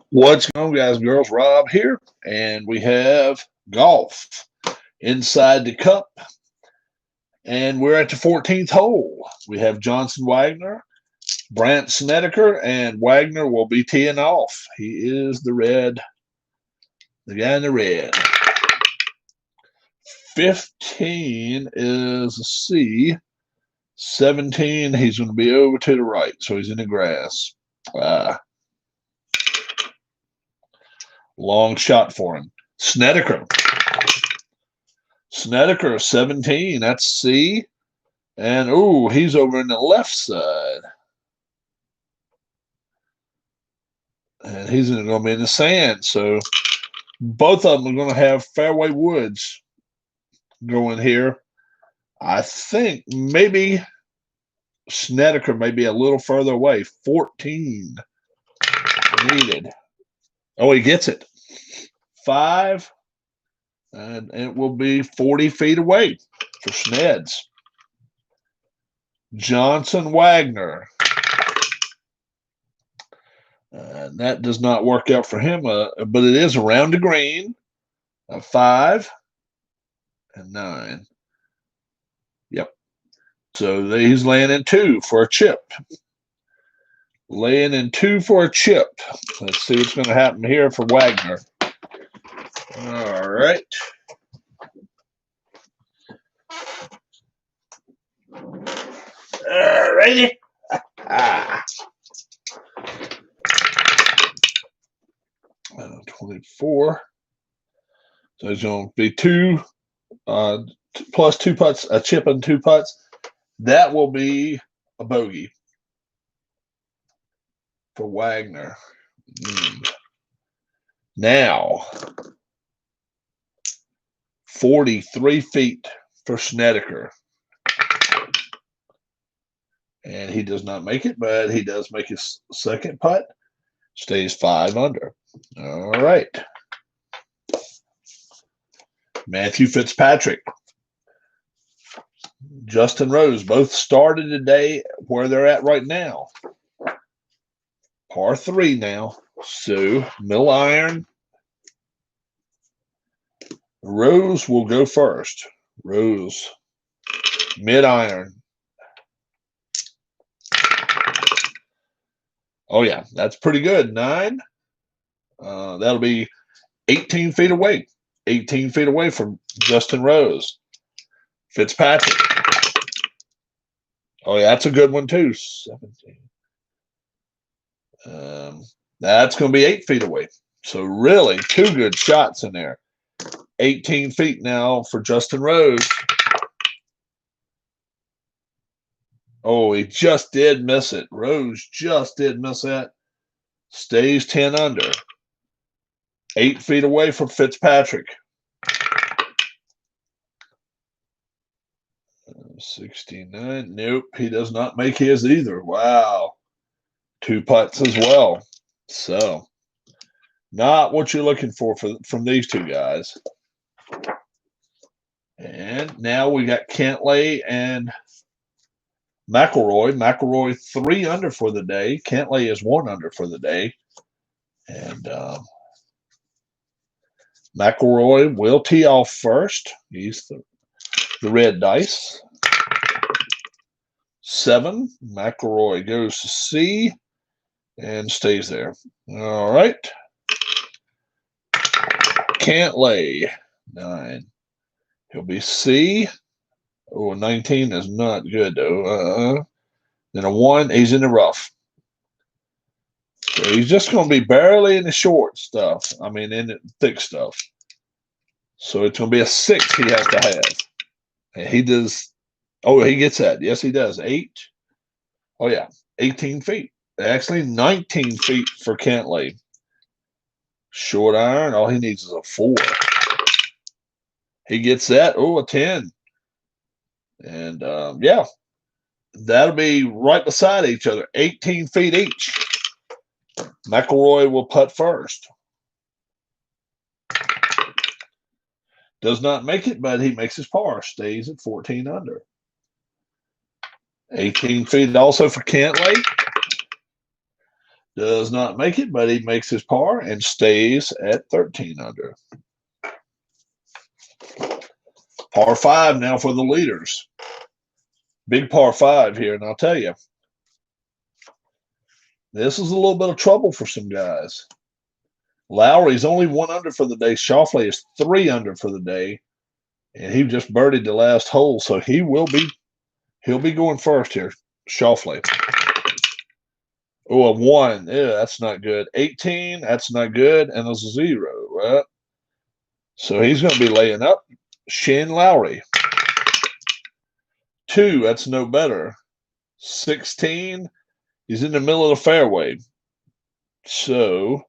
What's going on, guys, girls? Rob here, and we have golf inside the cup, and we're at the 14th hole. We have Johnson Wagner, Brant Snedeker, and Wagner will be teeing off. He is the guy in the red. 15 is a C. 17, he's going to be over to the right, so he's in the grass. Long shot for him. Snedeker, 17. That's C. And, ooh, he's over in the left side. And he's going to be in the sand. So both of them are going to have fairway woods going here. I think maybe Snedeker may be a little further away. 14 needed. Oh, he gets it. 5. And it will be 40 feet away for Sneds. Johnson Wagner. And that does not work out for him, but it is around the green. 5 and 9. Yep. So he's laying in 2 for a chip. Laying in 2 for a chip. Let's see what's going to happen here for Wagner. All right. All righty. 24. So it's going to be 2 plus 2 putts, a chip and 2 putts. That will be a bogey for Wagner. Now, 43 feet for Snedeker. And he does not make it, but he does make his second putt. Stays 5 under. All right. Matthew Fitzpatrick. Justin Rose both started today where they're at right now. Par 3 now. So, middle iron. Rose will go first. Rose. Mid iron. Oh, yeah, that's pretty good. 9. That'll be 18 feet away. 18 feet away from Justin Rose. Fitzpatrick. Oh, yeah, that's a good one, too. 17. That's going to be 8 feet away. So, really, 2 good shots in there. 18 feet now for Justin Rose. Oh, he just did miss it. Rose just did miss that. Stays 10 under. 8 feet away from Fitzpatrick. 69. Nope, he does not make his either. Wow. 2 putts as well. So, not what you're looking for from these 2 guys. And now we got Cantlay and McElroy. McElroy 3 under for the day. Cantlay is 1 under for the day. And McElroy will tee off first. He's the red dice. 7. McElroy goes to C and stays there. All right. Cantlay 9. He'll be C. Oh, 19 is not good, though. Then a 1, he's in the rough. So he's just going to be barely in the short stuff. I mean, in the thick stuff. So it's going to be a 6 he has to have. And he does. Oh, he gets that. Yes, he does. 8. Oh, yeah. 18 feet. Actually, 19 feet for Cantlay. Short iron. All he needs is a 4. He gets that. Oh, a 10. And, yeah, that'll be right beside each other, 18 feet each. McElroy will putt first. Does not make it, but he makes his par. Stays at 14 under. 18 feet also for Cantlay. Does not make it, but he makes his par and stays at 13 under. Par 5 now for the leaders. Big par 5 here, and I'll tell you, this is a little bit of trouble for some guys. Lowry's only 1 under for the day. Schauffele is 3 under for the day, and he just birdied the last hole, so he'll be going first here. Schauffele. Oh, a 1. Yeah, that's not good. 18, that's not good, and a 0, right? So he's going to be laying up. Shane Lowry. 2, that's no better. 16, he's in the middle of the fairway. So,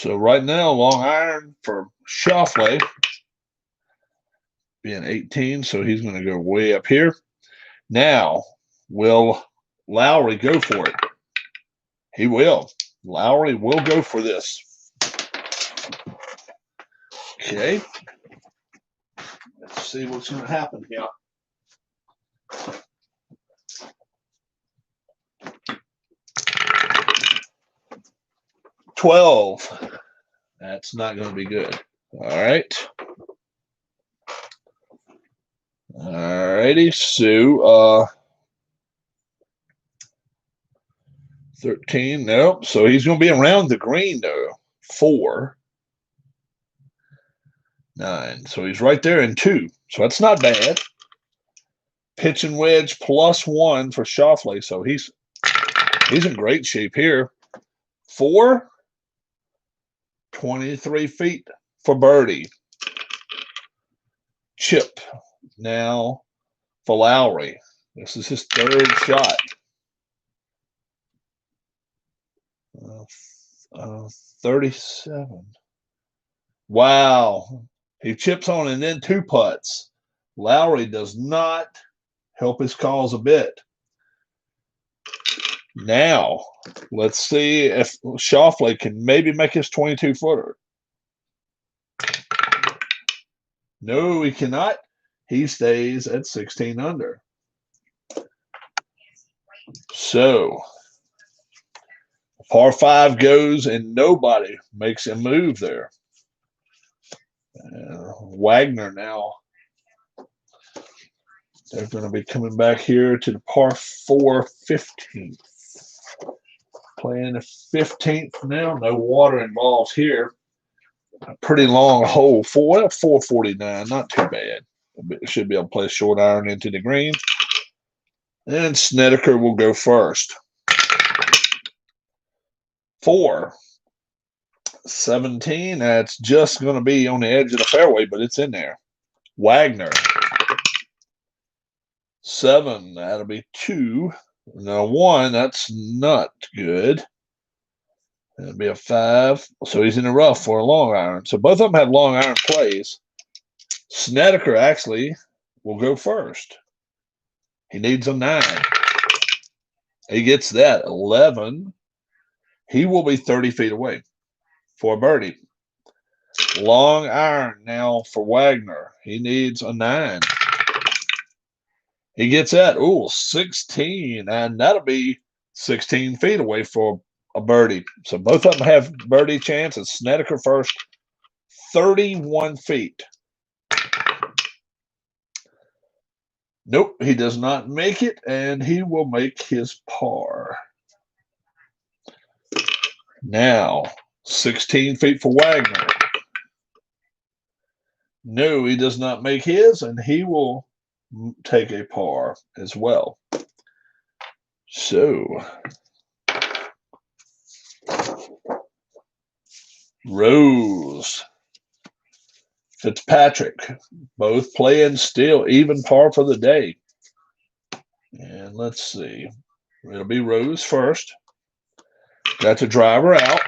right now, long iron for Schauffele being 18, so he's going to go way up here. Now, will Lowry go for it? He will. Lowry will go for this. Okay. Let's see what's going to happen here. $12. That's not going to be good. All right. All righty. So, 13. Nope. So he's going to be around the green, though. 4. 9. So he's right there in 2. So that's not bad. Pitch and wedge +1 for Schauffele. So he's in great shape here. 4. 23 feet for birdie. Chip now for Lowry. This is his 3rd shot. 37. Wow. He chips on and then 2 putts. Lowry does not help his cause a bit. Now, let's see if Schauffele can maybe make his 22-footer. No, he cannot. He stays at 16 under. So, par 5 goes and nobody makes a move there. Wagner now. They're going to be coming back here to the par 4 15th. Playing the 15th now. No water involved here. A pretty long hole. 449. Not too bad. Should be able to play a short iron into the green. And Snedeker will go first. 4. 17. That's just going to be on the edge of the fairway, but it's in there. Wagner. 7. That'll be 2. Now 1. That's not good. That'll be a 5. So he's in the rough for a long iron. So both of them have long iron plays. Snedeker actually will go first. He needs a 9. He gets that. 11. He will be 30 feet away for a birdie. Long iron now for Wagner. He needs a 9. He gets that. Ooh, 16. And that'll be 16 feet away for a birdie. So both of them have birdie chances. Snedeker first. 31 feet. Nope, he does not make it, and he will make his par. Now, 16 feet for Wagner. No, he does not make his, and he will take a par as well. So, Rose, Fitzpatrick, both playing still even par for the day. And let's see. It'll be Rose first. Got the driver out.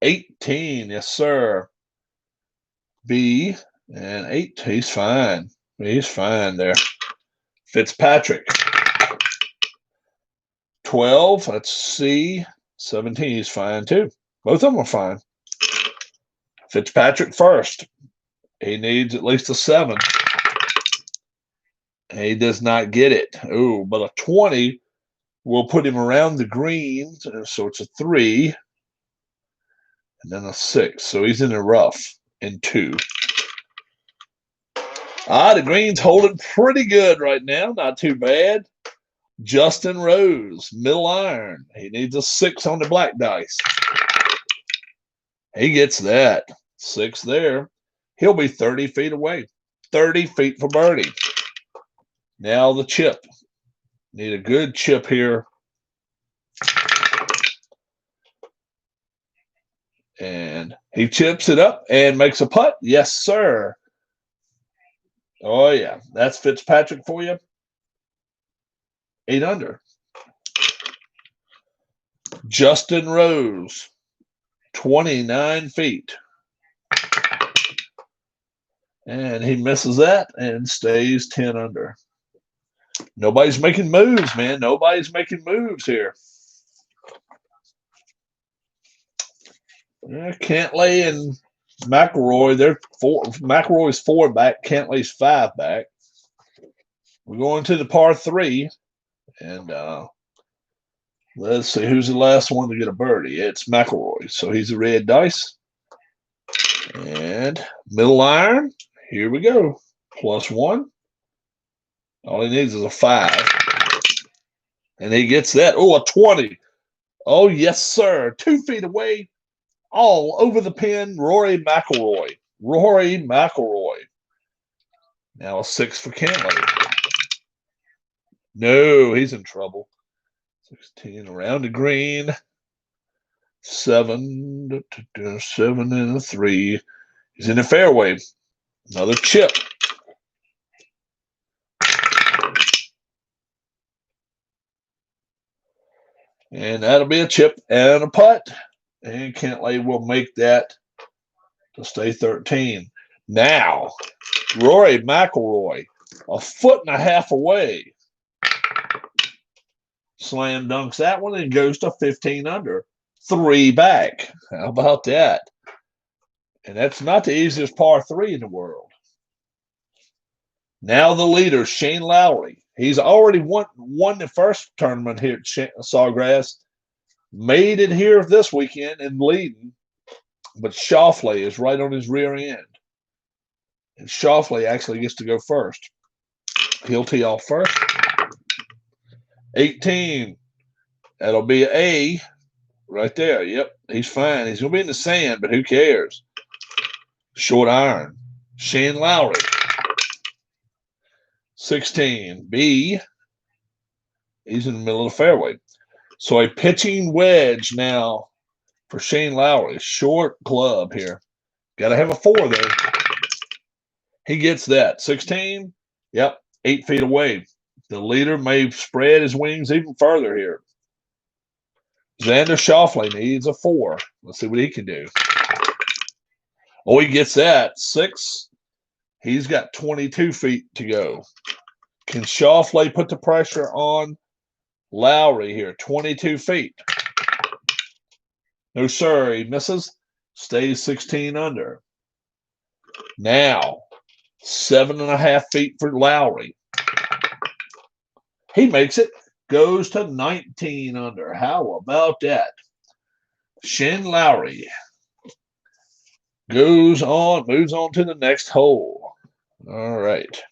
18, yes, sir. B and 8. He's fine. He's fine there. Fitzpatrick. 12, that's C. 17 is fine too. Both of them are fine. Fitzpatrick first. He needs at least a 7. He does not get it. Oh, but a 20 will put him around the greens, so it's a 3. And then a 6. So he's in the rough in 2. The green's holding pretty good right now. Not too bad. Justin Rose, middle iron. He needs a 6 on the black dice. He gets that. 6 there. He'll be 30 feet away. 30 feet for birdie. Now the chip. Need a good chip here. And he chips it up and makes a putt. Yes, sir. Oh, yeah. That's Fitzpatrick for you. 8 under. Justin Rose, 29 feet. And he misses that and stays 10 under. Nobody's making moves, man. Nobody's making moves here. Cantlay and McElroy, they're 4. McElroy's 4 back. Cantlay's 5 back. We're going to the par 3. And let's see who's the last one to get a birdie. It's McElroy. So he's a red dice. And middle iron. Here we go. +1. All he needs is a 5. And he gets that. Oh, a 20. Oh, yes, sir. 2 feet away. All over the pin. Rory McIlroy. Rory McIlroy. Now a 6 for Cantlay. No, he's in trouble. 16 around the green. 7. 7 and a 3. He's in the fairway. Another chip. And that'll be a chip and a putt. And Cantlay will make that to stay 13. Now, Rory McIlroy, a 1.5 feet away. Slam dunks that one and goes to 15 under. 3 back. How about that? And that's not the easiest par 3 in the world. Now the leader, Shane Lowry. He's already won the first tournament here at Sawgrass. Made it here this weekend and leading. But Schauffele is right on his rear end. And Schauffele actually gets to go first. He'll tee off first. 18. That'll be an A right there. Yep, he's fine. He's going to be in the sand, but who cares? Short iron. Shane Lowry. 16. B. He's in the middle of the fairway. So a pitching wedge now for Shane Lowry. Short club here. Got to have a 4 there. He gets that. 16. Yep, 8 feet away. The leader may spread his wings even further here. Xander Schauffele needs a 4. Let's see what he can do. Oh, he gets that. 6. He's got 22 feet to go. Can Schauffele put the pressure on Lowry here? 22 feet. No, sir. He misses. Stays 16 under. Now, 7.5 feet for Lowry. He makes it. Goes to 19 under. How about that? Shane Lowry moves on to the next hole. All right.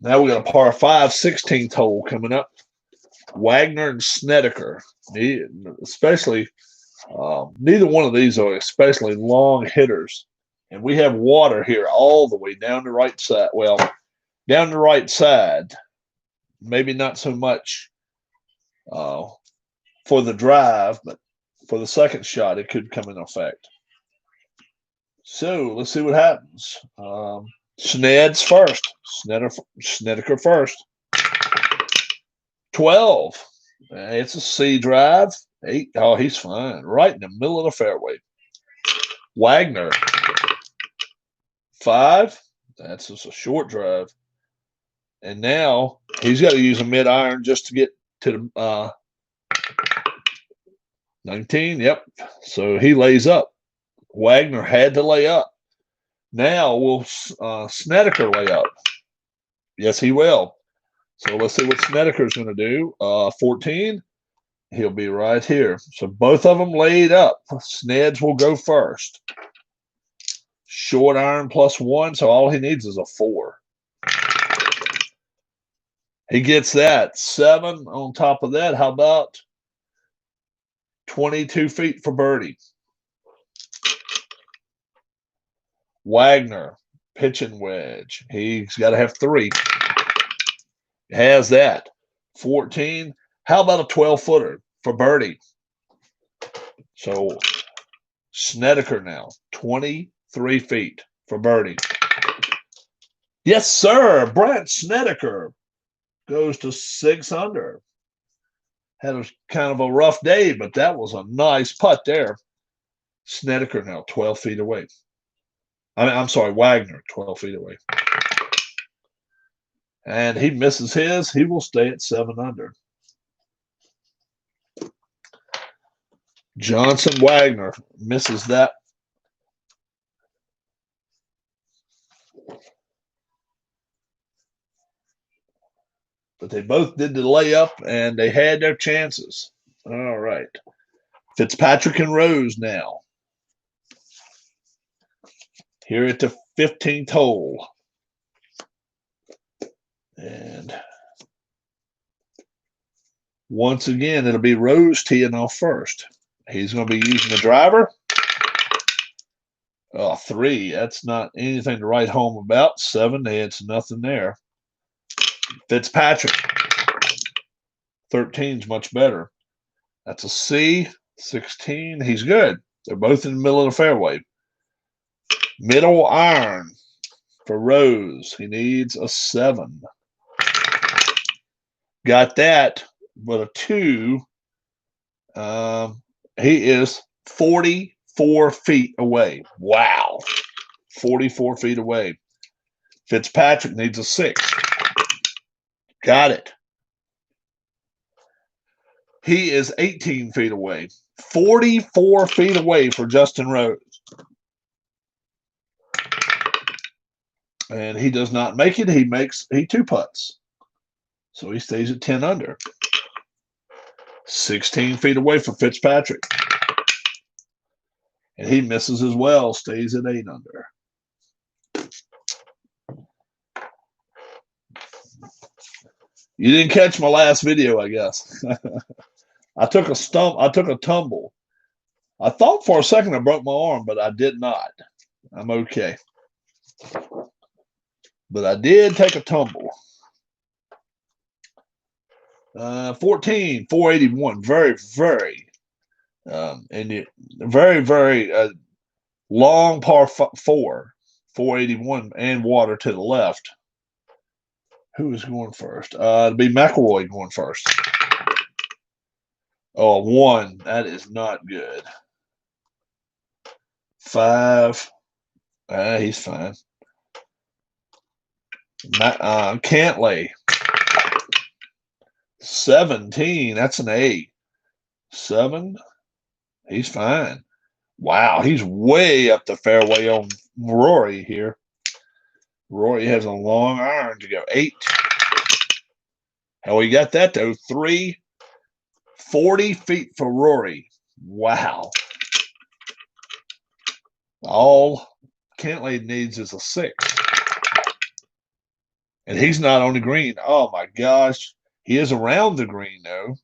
Now we got a par 5, 16th hole coming up. Wagner and Snedeker. Especially, neither one of these are especially long hitters. And we have water here all the way down the right side. Well, down the right side. Maybe not so much for the drive, but for the second shot, it could come in effect. So let's see what happens. Sned's first. Snedeker first. 12. It's a C drive. 8. Oh, he's fine. Right in the middle of the fairway. Wagner. 5. That's just a short drive. And now He's got to use a mid-iron just to get to the 19. Yep. So he lays up. Wagner had to lay up. Now will Snedeker lay up? Yes, he will. So let's see what Snedeker's going to do. 14. He'll be right here. So both of them laid up. Sneds will go first. Short iron +1, so all he needs is a 4. He gets that. 7 on top of that. How about 22 feet for birdie? Wagner, pitching wedge. He's got to have 3. Has that. 14. How about a 12-footer for birdie? So Snedeker now, 23 feet for birdie. Yes, sir. Brent Snedeker goes to 6 under. Had a kind of a rough day, but that was a nice putt there. Snedeker now 12 feet away. I'm sorry, Wagner 12 feet away. And he misses his. He will stay at 7 under. Johnson Wagner misses that. But they both did the layup, and they had their chances. All right. Fitzpatrick and Rose now. Here at the 15th hole. And once again, it'll be Rose teeing off first. He's going to be using the driver. 3. That's not anything to write home about. 7. It's nothing there. Fitzpatrick. 13's much better. That's a C. 16. He's good. They're both in the middle of the fairway. Middle iron for Rose. He needs a 7. Got that, but a 2. He is 44 feet away. Wow. 44 feet away. Fitzpatrick needs a 6. Got it. He is 18 feet away. 44 feet away for Justin Rose. And he does not make it. He 2 putts. So he stays at 10 under. 16 feet away for Fitzpatrick. And he misses as well, stays at 8 under. You didn't catch my last video, I guess. I took a tumble. I thought for a second I broke my arm, but I did not. I'm okay. But I did take a tumble. 14, 481. Very, very, very long par 4, 481, and water to the left. Who is going first? It'll be McElroy going first. 1. That is not good. 5. He's fine. Cantlay. 17. That's an A. 7. He's fine. Wow, he's way up the fairway on Rory here. Rory has a long iron to go. 8. How he got that, though? 3. 40 feet for Rory. Wow. All Cantlay needs is a 6. And he's not on the green. Oh, my gosh. He is around the green, though.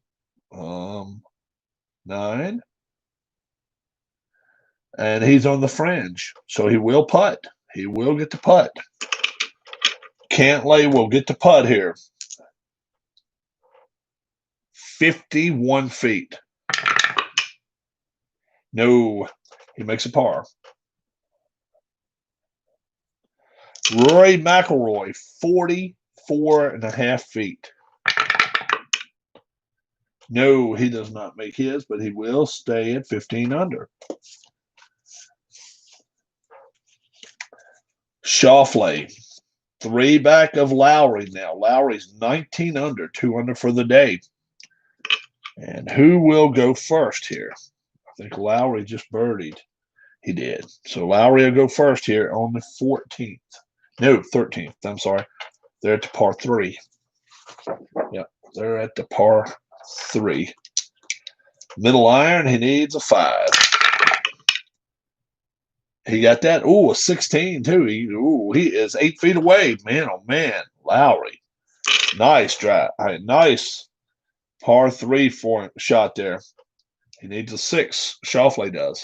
9. And he's on the fringe. So he will putt. He will get the putt. Cantlay will get the putt here. 51 feet. No, he makes a par. Rory McIlroy, 44.5 feet. No, he does not make his, but he will stay at 15 under. Schauffele, 3 back of Lowry now. Lowry's 19 under, 2 under for the day. And who will go first here? I think Lowry just birdied. He did. So Lowry will go first here on the 14th. No, 13th. I'm sorry. They're at the par 3. Yep, they're at the par 3. Middle iron, he needs a 5. He got that. Ooh, a 16 too. He is 8 feet away. Man, oh man, Lowry. Nice drive. Nice par 3 for shot there. He needs a 6. Schauffele does.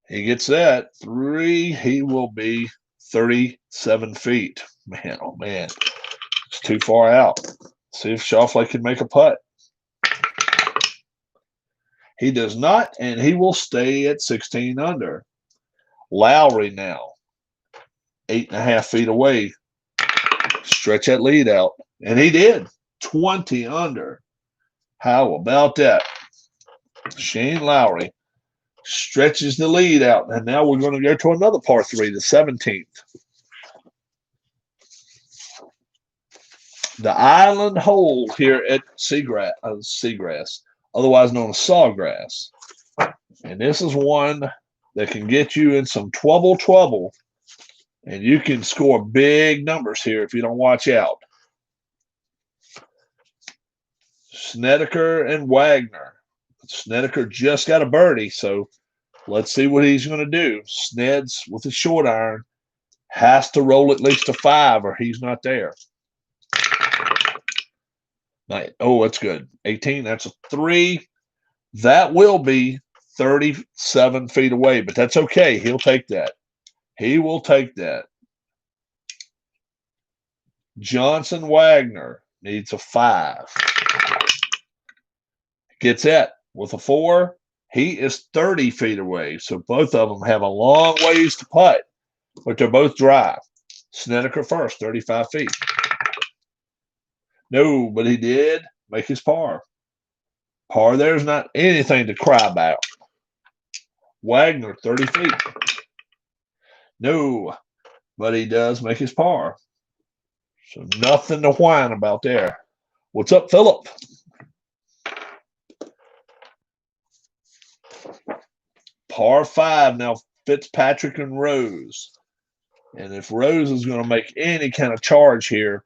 He gets that 3. He will be 37 feet. Man, oh man, it's too far out. See if Schauffele can make a putt. He does not, and he will stay at 16 under. Lowry now, 8.5 feet away. Stretch that lead out. And he did. 20 under. How about that? Shane Lowry stretches the lead out. And now we're going to go to another par 3, the 17th. The island hole here at Seagrass, otherwise known as Sawgrass. And this is one that can get you in some trouble. And you can score big numbers here if you don't watch out. Snedeker and Wagner. Snedeker just got a birdie, so let's see what he's going to do. Sneds with his short iron has to roll at least a 5 or he's not there. Oh, that's good. 18, that's a 3. That will be 37 feet away, but that's okay. He'll take that. He will take that. Johnson Wagner needs a 5. Gets that with a 4. He is 30 feet away, so both of them have a long ways to putt, but they're both dry. Snedeker first, 35 feet. No, but he did make his par. Par there's not anything to cry about. Wagner, 30 feet. No, but he does make his par. So nothing to whine about there. What's up, Philip? Par 5 now, Fitzpatrick and Rose. And if Rose is going to make any kind of charge here,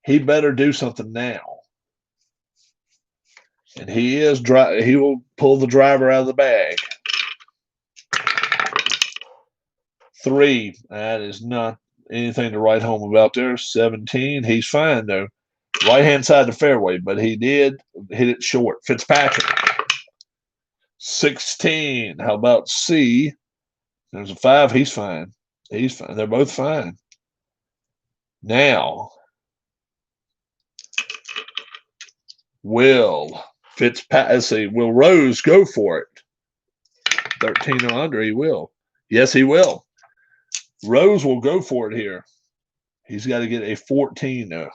he better do something now. And he will pull the driver out of the bag. 3. That is not anything to write home about there. 17. He's fine, though. Right-hand side of the fairway, but he did hit it short. Fitzpatrick. 16. How about C? There's a 5. He's fine. He's fine. They're both fine. Now, will Rose go for it? 13 or under, he will. Yes, he will. Rose will go for it here. He's got to get a 14 though.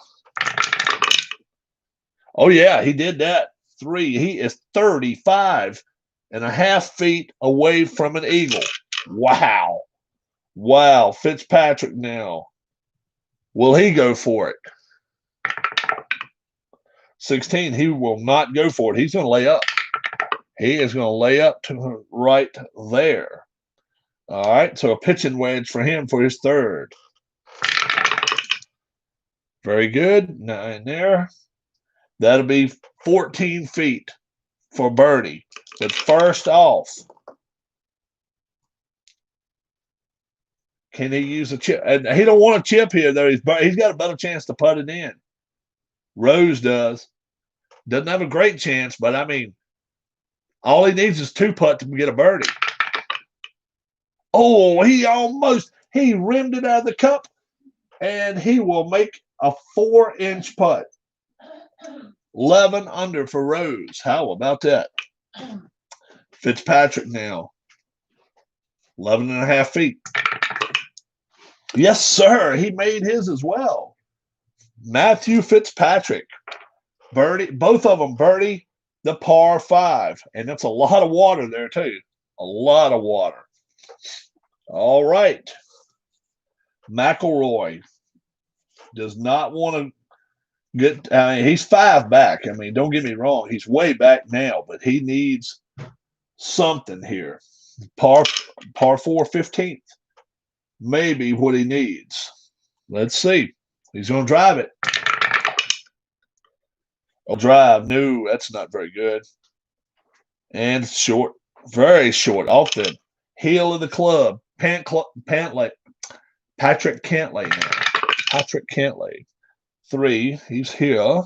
Oh, yeah, he did that. 3. He is 35.5 feet away from an eagle. Wow. Wow. Fitzpatrick now. Will he go for it? 16. He will not go for it. He's going to lay up. He is going to lay up to right there. All right. So a pitching wedge for him for his 3rd. Very good. 9 there. That'll be 14 feet for birdie. But first off, can he use a chip? And he don't want a chip here, though. He's got a better chance to putt it in. Rose does. Doesn't have a great chance, but I mean, all he needs is 2 putt to get a birdie. Oh, he rimmed it out of the cup, and he will make a 4-inch putt. 11 under for Rose. How about that? Fitzpatrick now. 11.5 feet. Yes, sir. He made his as well. Matthew Fitzpatrick. Birdie, both of them birdie the par 5. And that's a lot of water there, too. A lot of water. All right. McElroy does not want to get. He's 5 back. I mean, don't get me wrong. He's way back now, but he needs something here. Par 4 15th. Maybe what he needs. Let's see. He's going to drive it. Oh, drive. No, that's not very good. And short. Very short. Off the heel of the club. Patrick Cantlay now. Patrick Cantlay. 3. He's here.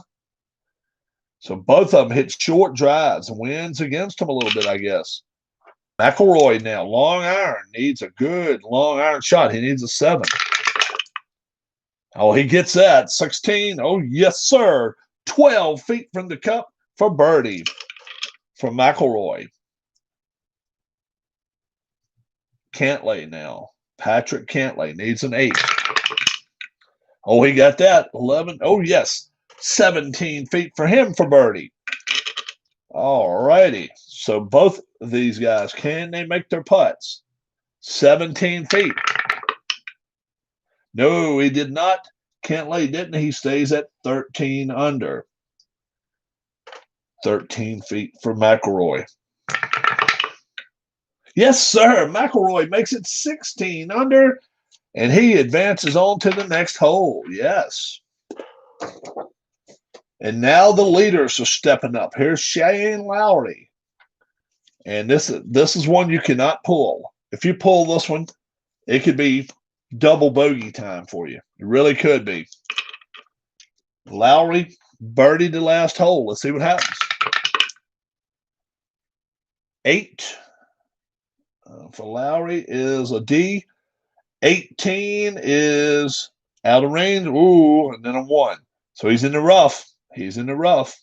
So both of them hit short drives and wins against him a little bit, I guess. McElroy now, long iron, needs a good long iron shot. He needs a 7. Oh, he gets that. 16. Oh, yes, sir. 12 feet from the cup for birdie from McElroy. Cantlay now. Patrick Cantlay needs an 8. Oh, he got that. 11. Oh, yes. 17 feet for him for birdie. All righty. So both of these guys, can they make their putts? 17 feet. No, he did not. Cantlay didn't. He stays at 13 under. 13 feet for McElroy. Yes, sir. McElroy makes it 16 under, and he advances on to the next hole. Yes. And now the leaders are stepping up. Here's Shane Lowry. And this is one you cannot pull. If you pull this one, it could be double bogey time for you. It really could be. Lowry birdied the last hole. Let's see what happens. 8 for Lowry is a D. 18 is out of range. Ooh, and then a 1. So he's in the rough. He's in the rough.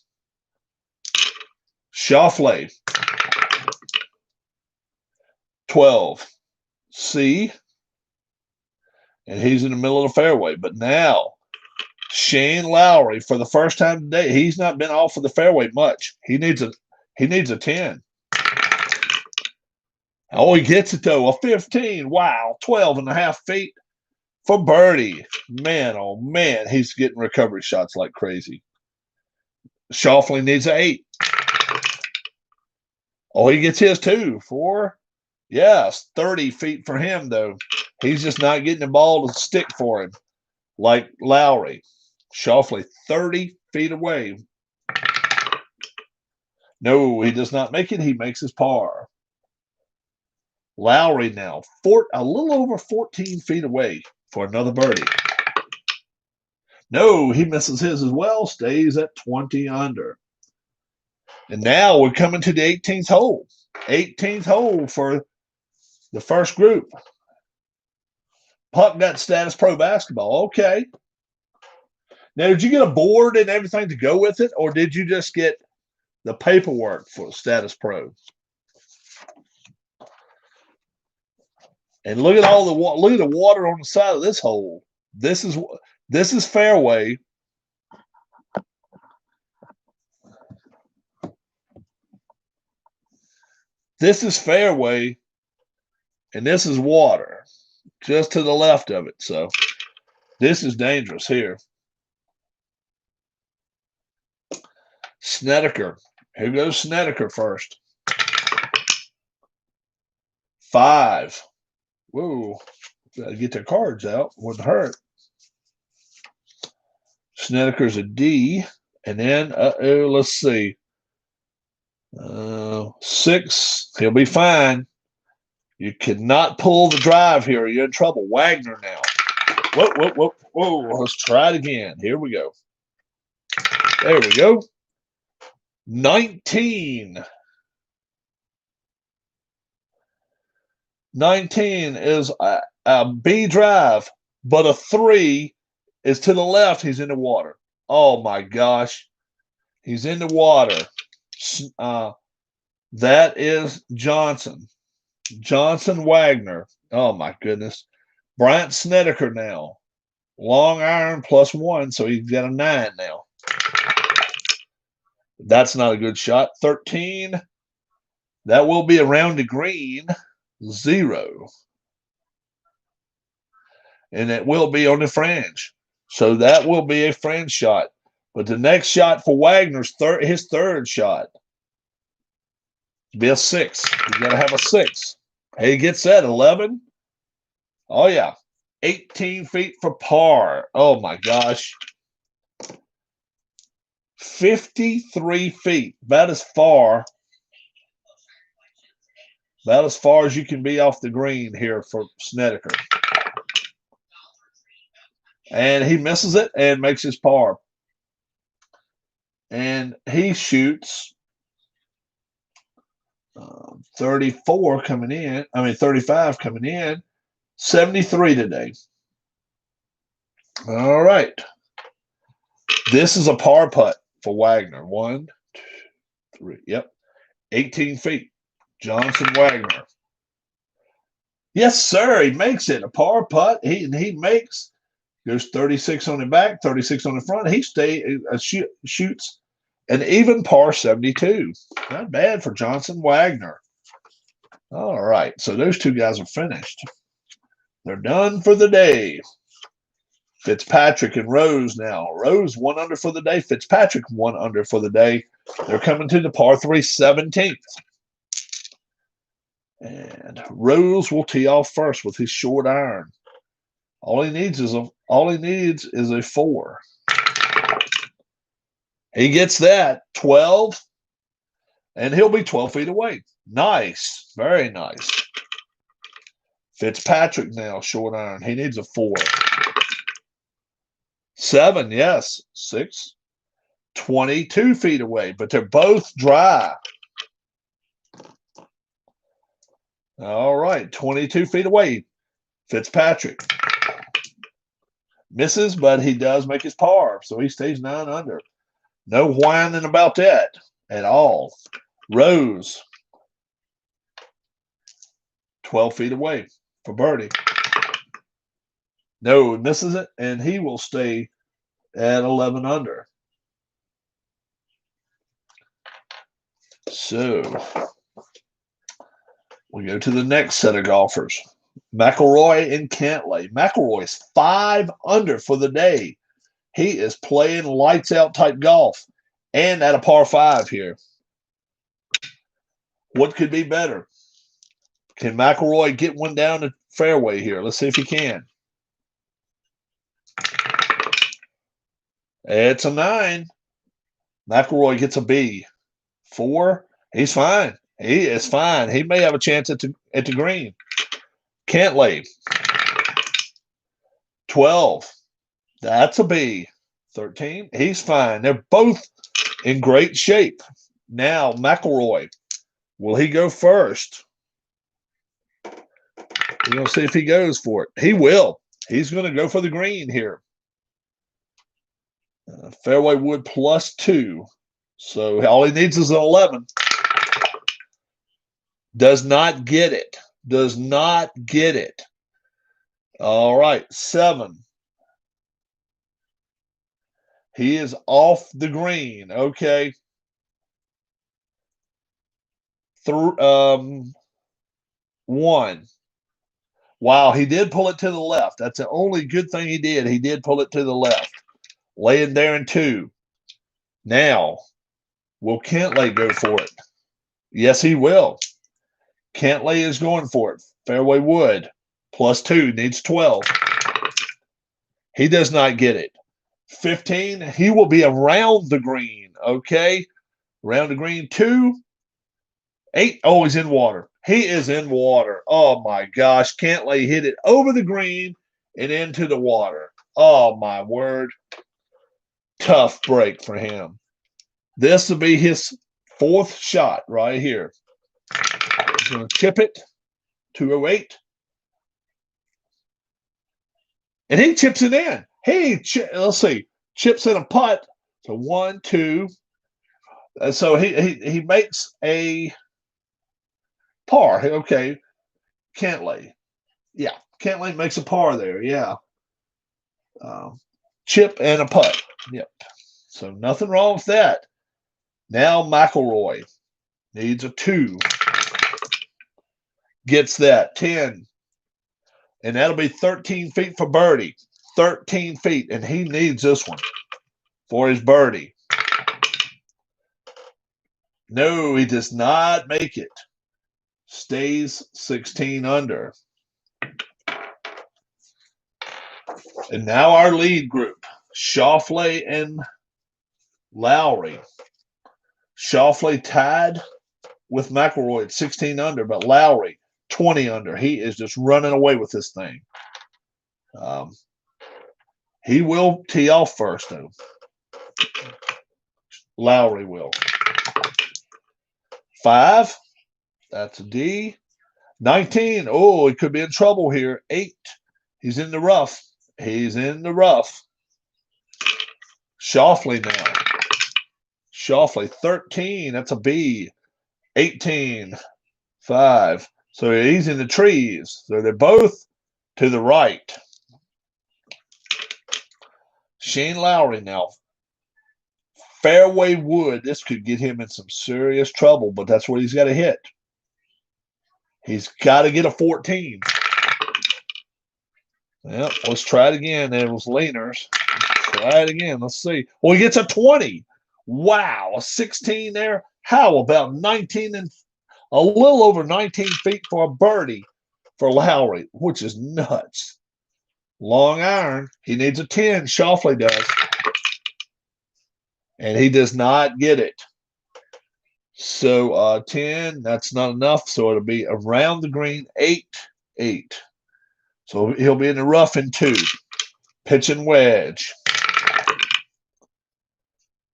Schauffele. 12. C. And he's in the middle of the fairway. But now, Shane Lowry, for the first time today, he's not been off of the fairway much. He needs a 10. Oh, he gets it, though. A 15. Wow. 12.5 feet for birdie. Man, oh, man. He's getting recovery shots like crazy. Schauffele needs an 8. Oh, he gets his, too. 4. Yes, 30 feet for him, though. He's just not getting the ball to stick for him like Lowry. Schauffele, 30 feet away. No, he does not make it. He makes his par. Lowry now, a little over 14 feet away for another birdie. No, he misses his as well, stays at 20 under. And now we're coming to the 18th hole. 18th hole for the first group. Puck got Status Pro basketball. Okay. Now, did you get a board and everything to go with it, or did you just get the paperwork for Status Pro? And look at all the water on the side of this hole. This is fairway. This is fairway, and this is water, just to the left of it. So this is dangerous here. Snedeker. Here goes Snedeker first. 5. Whoa. Got to get their cards out. Wouldn't hurt. Snedeker's a D. And then, let's see. 6. He'll be fine. You cannot pull the drive here. You're in trouble. Wagner now. Whoa. Let's try it again. Here we go. There we go. 19. 19 is a B drive, but a 3 is to the left. He's in the water. Oh, my gosh. He's in the water. That is Johnson. Johnson Wagner. Oh, my goodness. Bryant Snedeker now. Long iron +1, so he's got a 9 now. That's not a good shot. 13. That will be around the green. 0. and it will be on the fringe. So that will be a fringe shot. But the next shot for Wagner's his third shot will be a 6. You got to have a 6. He gets that 11. Oh yeah, 18 feet for par. Oh my gosh, 53 feet. About as far as you can be off the green here for Snedeker. And he misses it and makes his par. And he shoots 34 coming in. I mean, 35 coming in. 73 today. All right. This is a par putt for Wagner. 1, 2, 3. Yep. 18 feet. Johnson Wagner. Yes, sir. He makes it. A par putt. He makes, goes 36 on the back, 36 on the front. He shoots an even par 72. Not bad for Johnson Wagner. All right. So those two guys are finished. They're done for the day. Fitzpatrick and Rose now. Rose 1 under for the day. Fitzpatrick 1 under for the day. They're coming to the par 3 17th. And Rose will tee off first with his short iron. All he needs is a 4. He gets that 12, and he'll be 12 feet away. Nice, very nice. Fitzpatrick now short iron. He needs a 4. 7, yes. 6, 22 feet away, but they're both dry. All right, 22 feet away. Fitzpatrick misses, but he does make his par, so he stays 9 under. No whining about that at all. Rose, 12 feet away for birdie. No, he misses it, and he will stay at 11 under. So we go to the next set of golfers. McIlroy and Cantlay. McIlroy's 5 under for the day. He is playing lights out type golf and at a par 5 here. What could be better? Can McIlroy get one down the fairway here? Let's see if he can. It's a 9. McIlroy gets a B. 4. He's fine. He is fine. He may have a chance at the green. Cantlay. 12. That's a B. 13. He's fine. They're both in great shape. Now, McIlroy. Will he go first? We're going to see if he goes for it. He will. He's going to go for the green here. Fairway wood +2. So all he needs is an 11. Does not get it. Does not get it. All right, 7. He is off the green. Okay. 1. Wow, he did pull it to the left. That's the only good thing he did. He did pull it to the left. Laying there in 2. Now, will Cantlay go for it? Yes, he will. Cantlay is going for it. Fairway wood +2 needs 12. He does not get it. 15. He will be around the green. Okay, around the green. 2. 8. Oh, he's in water. He is in water. Oh my gosh! Cantlay hit it over the green and into the water. Oh my word! Tough break for him. This will be his 4th shot right here. He's going to chip it. 208. And he chips it in. Let's see. Chips in a putt. So 1, 2. So he makes a par. Okay. Cantlay. Yeah. Cantlay makes a par there. Yeah. Chip and a putt. Yep. So nothing wrong with that. Now McIlroy needs a 2. Gets that 10. And that'll be 13 feet for birdie. 13 feet, and he needs this one for his birdie. No, he does not make it. Stays 16 under. And now our lead group, Schauffele and Lowry. Schauffele tied with McIlroy at 16 under, but Lowry 20 under. He is just running away with this thing. He will tee off first, though. Lowry will. 5. That's a D. 19. Oh, he could be in trouble here. 8. He's in the rough. He's in the rough. Schauffele now. Schauffele, 13. That's a B. 18. 5. So he's in the trees. So they're both to the right. Shane Lowry now. Fairway wood. This could get him in some serious trouble, but that's what he's got to hit. He's got to get a 14. Yep, let's try it again. There was leaners. Try it again. Let's see. Well, he gets a 20. Wow, a 16 there. How about 19 and a little over 19 feet for a birdie for Lowry, which is nuts. Long iron. He needs a 10. Schauffele does. And he does not get it. So 10, that's not enough. So it'll be around the green, 8, 8. So he'll be in the rough in 2. Pitch and wedge.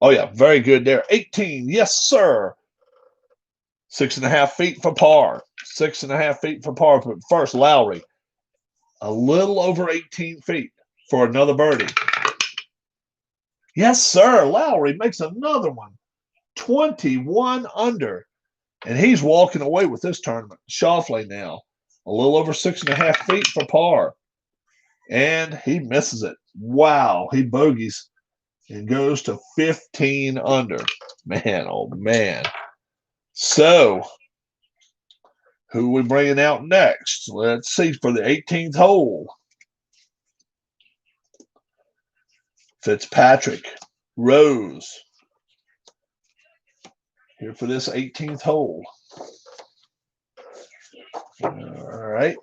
Oh, yeah, very good there. 18, yes, sir. 6.5 feet for par. 6.5 feet for par. But first, Lowry, a little over 18 feet for another birdie. Yes, sir. Lowry makes another one. 21 under. And he's walking away with this tournament. Schauffele now, a little over 6.5 feet for par. And he misses it. Wow. He bogeys and goes to 15 under. Man, oh, man. So, who are we bringing out next? Let's see for the 18th hole. Fitzpatrick, Rose. Here for this 18th hole. All right.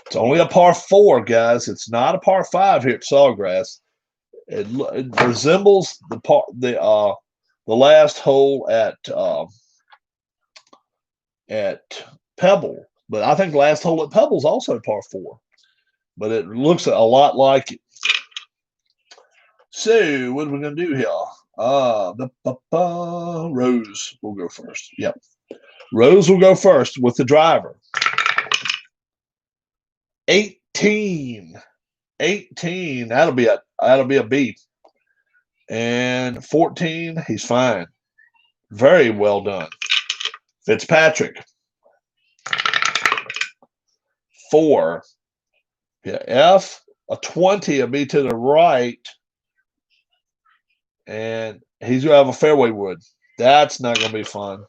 It's only a par 4, guys. It's not a par 5 here at Sawgrass. It resembles the last hole at Pebble, but I think the last hole at Pebble is also par 4. But it looks a lot like it. So what are we going to do here? Rose will go first. Yep. Rose will go first with the driver. 18. 18. That'll be a B. And 14, he's fine. Very well done. Fitzpatrick. 4. Yeah, F. A 20 will be to the right. And he's going to have a fairway wood. That's not going to be fun.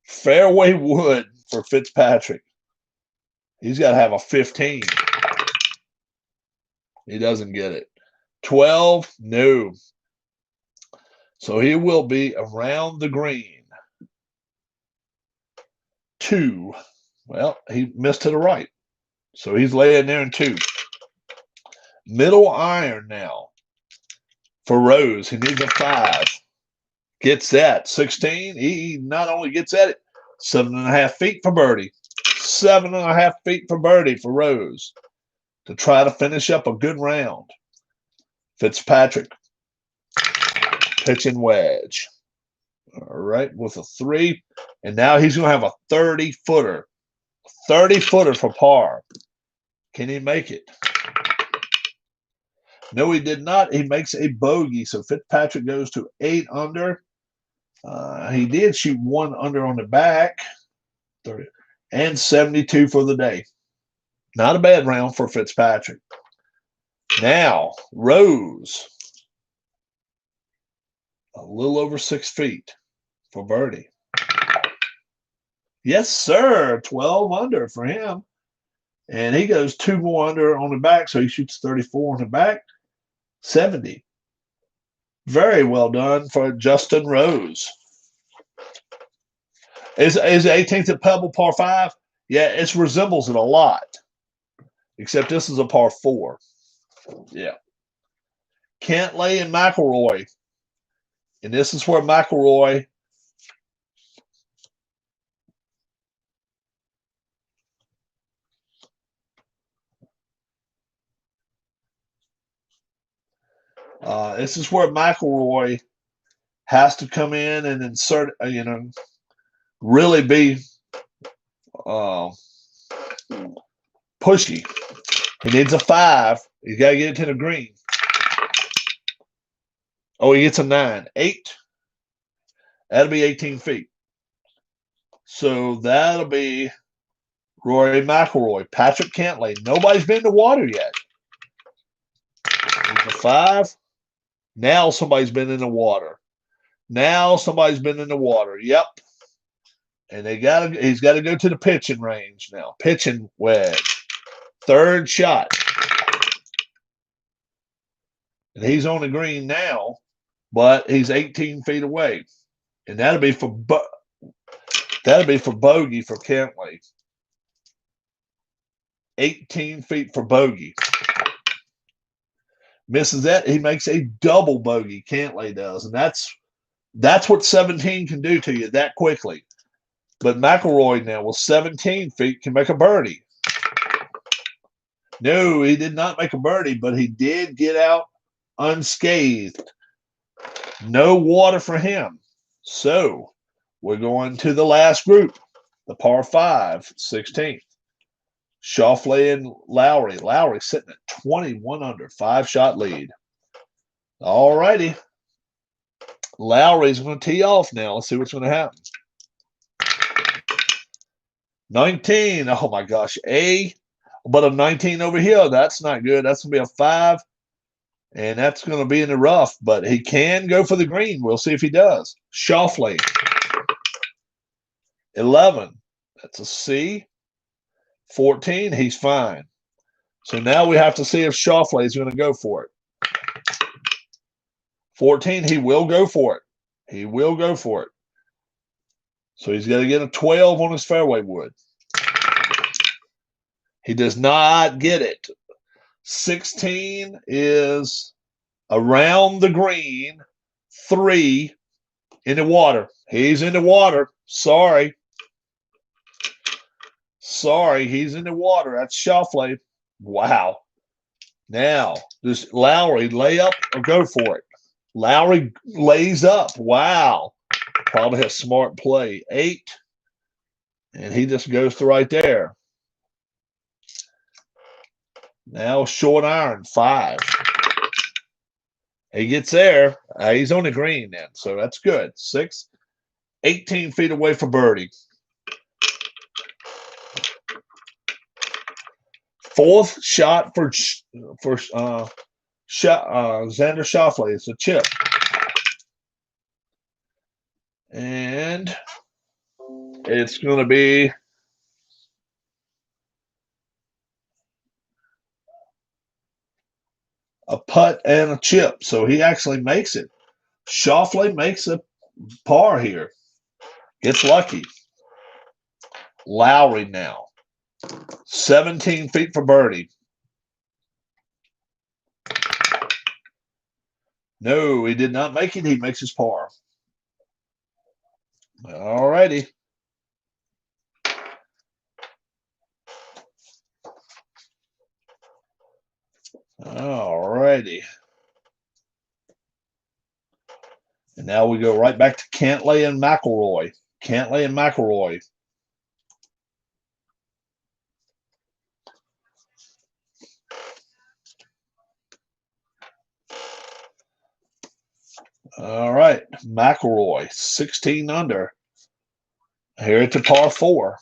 Fairway wood for Fitzpatrick. He's got to have a 15. He doesn't get it. 12, no. So he will be around the green. 2. Well, he missed to the right. So he's laying there in 2. Middle iron now. For Rose, he needs a 5. Gets that. 16. He not only gets at it, 7.5 feet for birdie. 7.5 feet for birdie for Rose to try to finish up a good round. Fitzpatrick. Pitch and wedge. All right, with a 3. And now he's going to have a 30-footer. 30-footer for par. Can he make it? No, he did not. He makes a bogey, so Fitzpatrick goes to 8 under. He did shoot 1 under on the back, 30, and 72 for the day. Not a bad round for Fitzpatrick. Now, Rose, a little over 6 feet for birdie. Yes, sir. 12 under for him. And he goes 2 more under on the back, so he shoots 34 on the back, 70. Very well done for Justin Rose. Is the 18th at Pebble par 5? Yeah, it resembles it a lot, except this is a par 4. Yeah. Cantlay and McElroy. And this is where McElroy this is where McElroy has to come in and insert, really be pushy. He needs a 5. He's got to get it to the green. Oh, he gets a 9. 8. That'll be 18 feet. So that'll be Rory McIlroy, Patrick Cantlay. Nobody's been in the water yet. He's a 5. Now somebody's been in the water. Now somebody's been in the water. Yep. And he's got to go to the pitching range now. Pitching wedge. 3rd shot. And he's on the green now, but he's 18 feet away. And that'll be for bogey for Cantlay. 18 feet for bogey. Misses that, he makes a double bogey. Cantlay does, and that's what 17 can do to you that quickly. But McIlroy now with 17 feet can make a birdie. No, he did not make a birdie, but he did get out unscathed. No water for him. So we're going to the last group, the par 5, 16th. Schauffele and Lowry. Lowry sitting at 21 under, 5-shot lead. All righty. Lowry's going to tee off now. Let's see what's going to happen. 19. Oh, my gosh. But a 19 over here. That's not good. That's going to be a 5. And that's going to be in the rough. But he can go for the green. We'll see if he does. Schauffele. 11. That's a C. 14, he's fine. So now we have to see if Schauffele is going to go for it. 14, he will go for it. He will go for it. So he's got to get a 12 on his fairway wood. He does not get it. 16 is around the green. 3 in the water. He's in the water. Sorry, he's in the water. That's Schauffele. Wow. Now, does Lowry lay up or go for it? Lowry lays up. Wow. Probably a smart play. 8. And he just goes to right there. Now, short iron. 5. He gets there. He's on the green then, so that's good. 6. 18 feet away for birdie. 4th shot for Xander Schauffele. It's a chip. And it's going to be a putt and a chip. So he actually makes it. Schauffele makes a par here. Gets lucky. Lowry now. 17 feet for birdie. No, he did not make it. He makes his par. All righty. All righty. And now we go right back to Cantlay and McIlroy. Cantlay and McIlroy. All right, McIlroy, 16 under. Here at the par 4.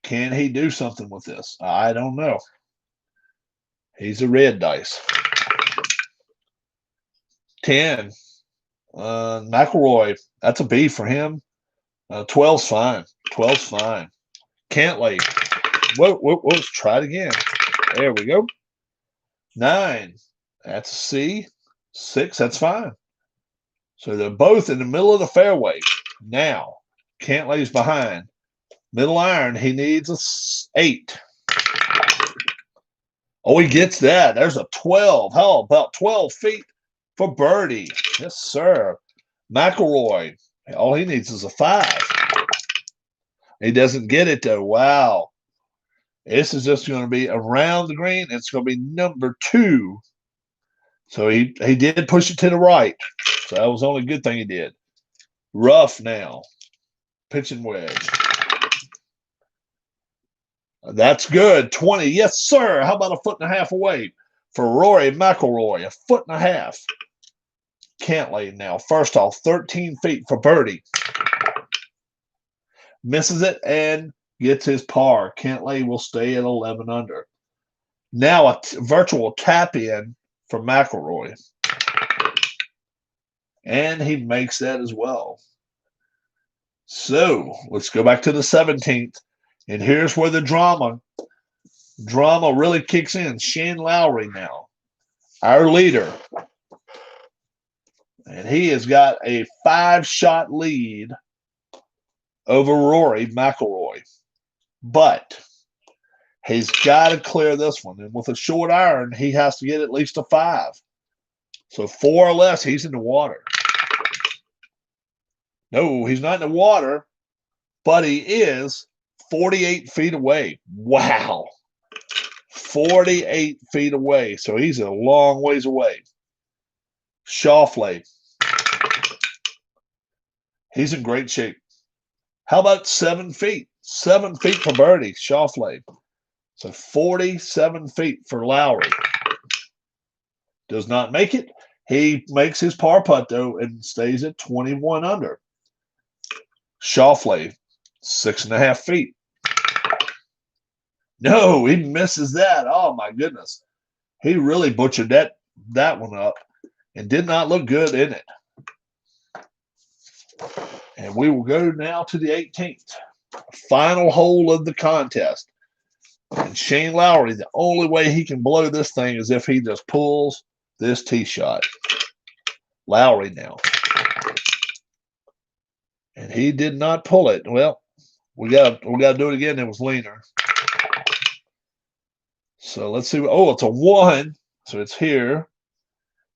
Can he do something with this? I don't know. He's a red dice. 10. McIlroy, that's a B for him. 12's fine. 12's fine. Cantlay. Whoa, whoa, whoa. Let's try it again. There we go. 9. That's a C. 6. That's fine. So they're both in the middle of the fairway. Now, Cantlay's behind. Middle iron, he needs a 8. Oh, he gets that. There's a 12. How about 12 feet for birdie? Yes, sir. McElroy, all he needs is a 5. He doesn't get it, though. Wow. This is just going to be around the green. It's going to be number 2. So he did push it to the right. So that was the only good thing he did. Rough now. Pitching wedge. That's good. 20. Yes, sir. How about a 1.5 away for Rory McIlroy? 1.5. Cantlay now. First off, 13 feet for birdie. Misses it and gets his par. Cantlay will stay at 11 under. Now a virtual tap in for McIlroy. And he makes that as well. So let's go back to the 17th. And here's where the drama really kicks in. Shane Lowry now, our leader. And he has got a 5-shot lead over Rory McIlroy. But he's got to clear this one. And with a short iron, he has to get at least a 5. So 4 or less, he's in the water. No, he's not in the water, but he is 48 feet away. Wow. 48 feet away. So he's a long ways away. Schauffele. He's in great shape. How about 7 feet? 7 feet for birdie, Schauffele. So 47 feet for Lowry. Does not make it. He makes his par putt, though, and stays at 21 under. Schauffele, 6.5 feet. No, he misses that. Oh, my goodness. He really butchered that one up and did not look good in it. And we will go now to the 18th. Final hole of the contest. And Shane Lowry, the only way he can blow this thing is if he just pulls this tee shot. Lowry now. And he did not pull it. Well, we got to do it again. It was leaner. So let's see. Oh, it's a 1. So it's here.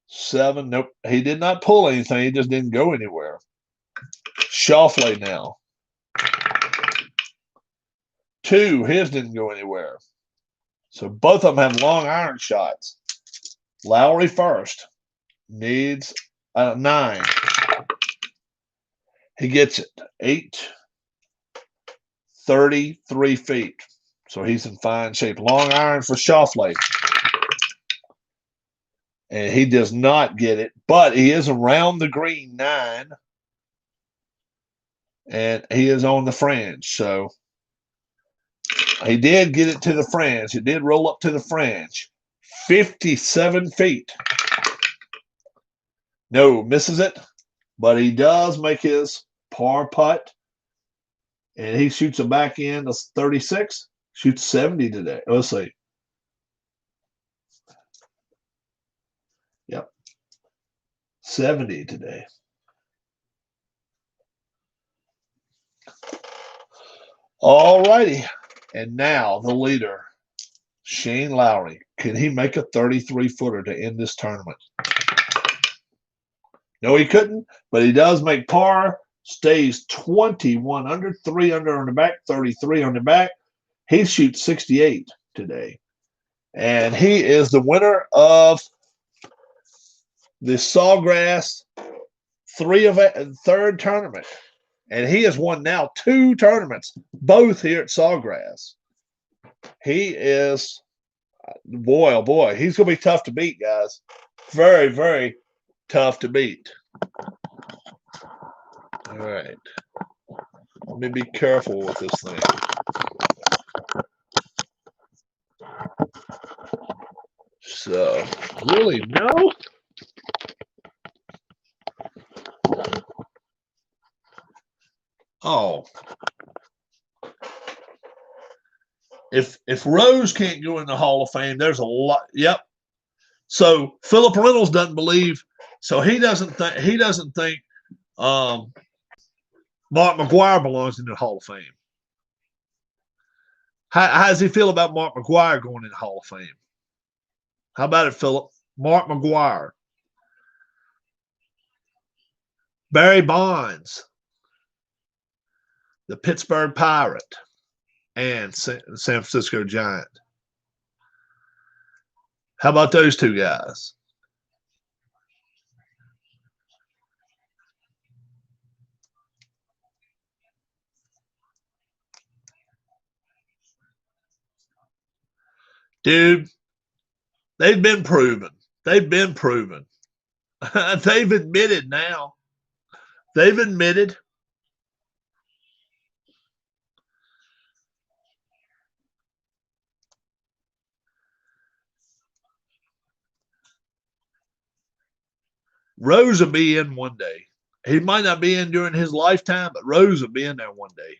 7. Nope. He did not pull anything. He just didn't go anywhere. Schauffele now. 2. His didn't go anywhere. So both of them have long iron shots. Lowry first. Needs a 9. He gets it. 8. 33 feet. So he's in fine shape. Long iron for Schauffele. And he does not get it, but he is around the green 9. And he is on the fringe. So he did get it to the fringe. It did roll up to the fringe. 57 feet. No, misses it. But he does make his par putt. And he shoots a back end of 36. Shoots 70 today. Let's see. Yep. 70 today. All righty. And now the leader, Shane Lowry. Can he make a 33-footer to end this tournament? No, he couldn't, but he does make par. Stays 21 under, 3 under on the back, 33 on the back. He shoots 68 today. And he is the winner of the Sawgrass third tournament. And he has won now 2 tournaments, both here at Sawgrass. He is, boy, oh boy, he's going to be tough to beat, guys. Very, very tough to beat. All right. Let me be careful with this thing. So, really, no? Oh. If Rose can't go in the Hall of Fame, there's a lot. Yep. So Philip Reynolds doesn't believe. So he doesn't think Mark McGwire belongs in the Hall of Fame. How does he feel about Mark McGwire going in the Hall of Fame? How about it, Philip? Mark McGwire. Barry Bonds, the Pittsburgh Pirate, and San Francisco Giant. How about those two guys? Dude, they've been proven. They've been proven. They've admitted now. They've admitted. Rose will be in one day. He might not be in during his lifetime, but Rose will be in there one day.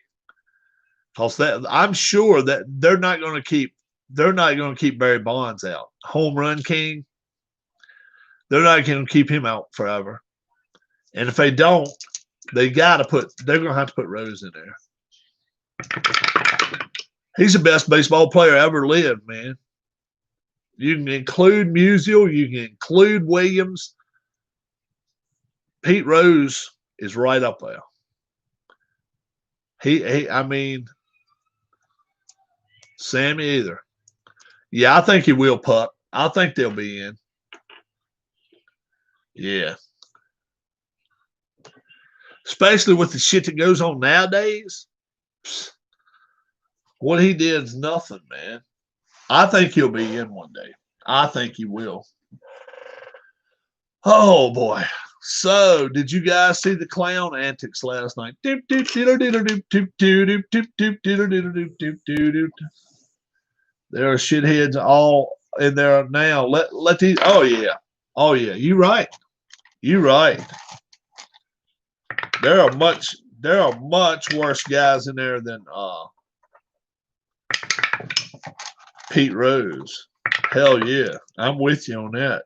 Because I'm sure that they're not going to keep Barry Bonds out. Home run king. They're not going to keep him out forever. And if they don't, they're going to have to put Rose in there. He's the best baseball player ever lived, man. You can include Musial, you can include Williams. Pete Rose is right up there. I mean, Sammy either. Yeah, I think he will putt. I think they'll be in. Yeah. Especially with the shit that goes on nowadays. What he did is nothing, man. I think he'll be in one day. I think he will. Oh, boy. So, did you guys see the clown antics last night? There are shitheads all in there now. Let these. Oh yeah. You right. You right. There are much worse guys in there than Pete Rose. Hell yeah, I'm with you on that.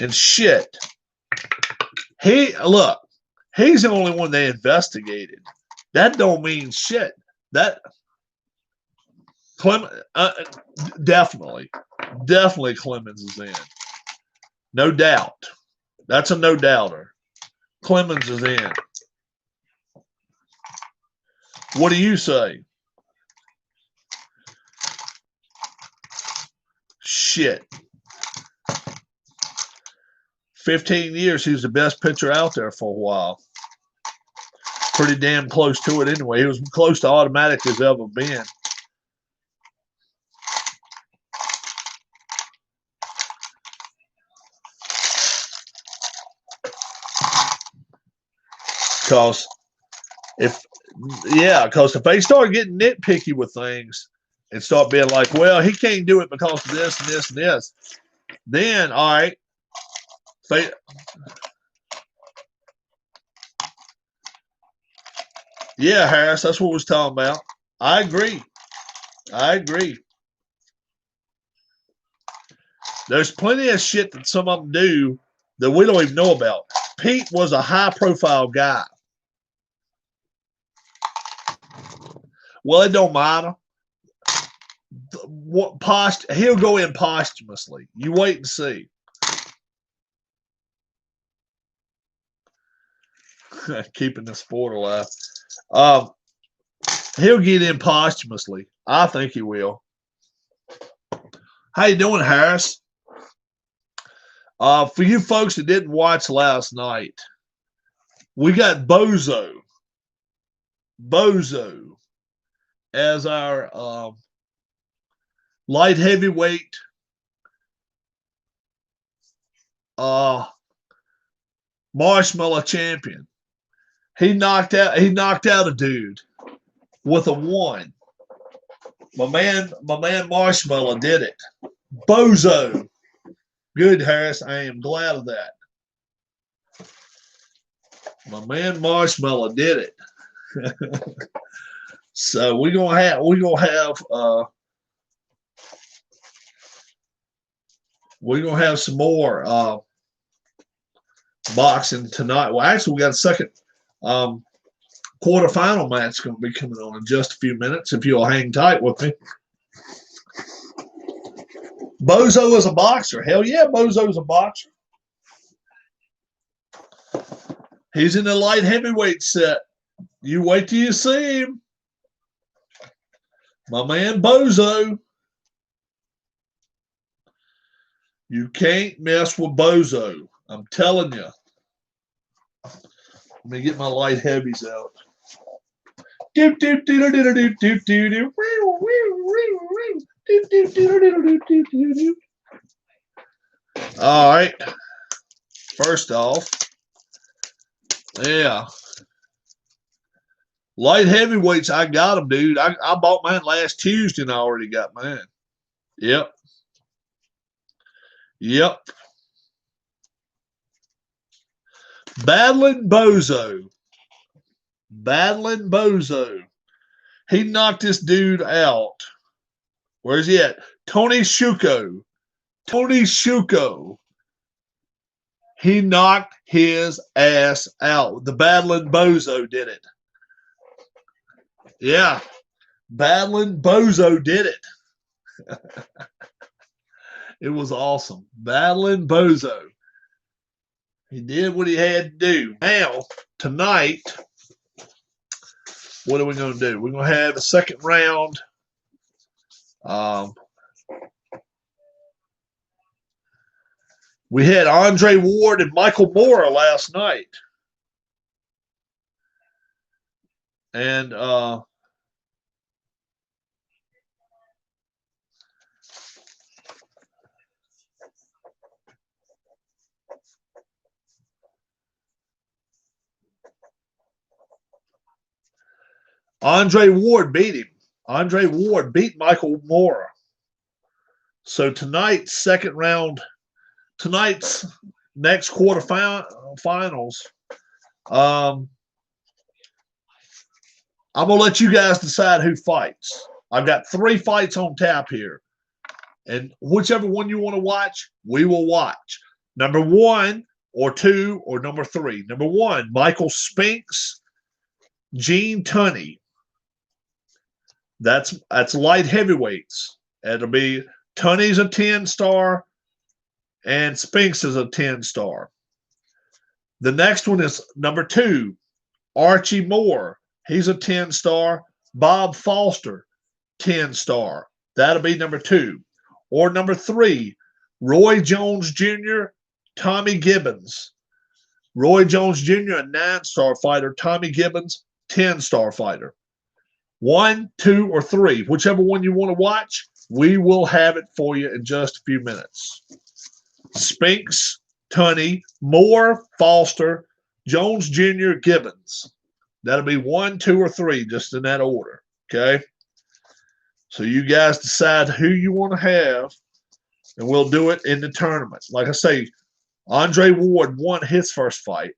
And shit, he's the only one they investigated. That don't mean shit. That definitely Clemens is in. No doubt. That's a no doubter. Clemens is in. What do you say? Shit. 15 years, he was the best pitcher out there for a while. Pretty damn close to it anyway. He was close to automatic as ever been. Because if they start getting nitpicky with things and start being like, well, he can't do it because of this and this and this, then all right. Yeah, Harris, that's what we was talking about. I agree. There's plenty of shit that some of them do that we don't even know about. Pete was a high-profile guy. Well, it don't matter. He'll go in posthumously. You wait and see. Keeping the sport alive. He'll get in posthumously. I think he will. How you doing, Harris? For you folks that didn't watch last night, we got Bozo as our light heavyweight marshmallow champion. He knocked out a dude with a 1. My man Marshmallow did it. Bozo. Good, Harris. I am glad of that. My man Marshmallow did it. So we're gonna have some more boxing tonight. Well, actually, we got a second quarterfinal match going to be coming on in just a few minutes. If you'll hang tight with me. Bozo is a boxer. Hell yeah, Bozo's a boxer. He's in the light heavyweight set. You wait till you see him. My man Bozo. You can't mess with Bozo. I'm telling you. Let me get my light heavies out. All right. First off, yeah. Light heavyweights, I got them, dude. I bought mine last Tuesday and I already got mine. Yep. Yep. Battling Bozo. Battling Bozo. He knocked this dude out. Where's he at? Tony Shuko. Tony Shuko. He knocked his ass out. The Battling Bozo did it. Yeah. Battling Bozo did it. It was awesome. Battling Bozo. He did what he had to do. Now, tonight, what are we going to do? We're going to have a second round. We had Andre Ward and Michael Moorer last night. And Andre Ward beat him. Andre Ward beat Michael Moorer. So tonight's second round, tonight's next quarterfinals, I'm going to let you guys decide who fights. I've got 3 fights on tap here. And whichever one you want to watch, we will watch. Number 1 or 2 or number 3. Number 1, Michael Spinks, Gene Tunney. That's light heavyweights. It'll be Tunney's a 10-star and Spinks is a 10-star. The next one is number 2, Archie Moore. He's a 10-star. Bob Foster, 10-star. That'll be number 2. Or number 3, Roy Jones Jr., Tommy Gibbons. Roy Jones Jr., a 9-star fighter. Tommy Gibbons, 10-star fighter. 1, 2, or 3. Whichever one you want to watch, we will have it for you in just a few minutes. Spinks, Tunney, Moore, Foster, Jones Jr., Gibbons. That'll be 1, 2, or 3, just in that order. Okay? So you guys decide who you want to have, and we'll do it in the tournament. Like I say, Andre Ward won his first fight.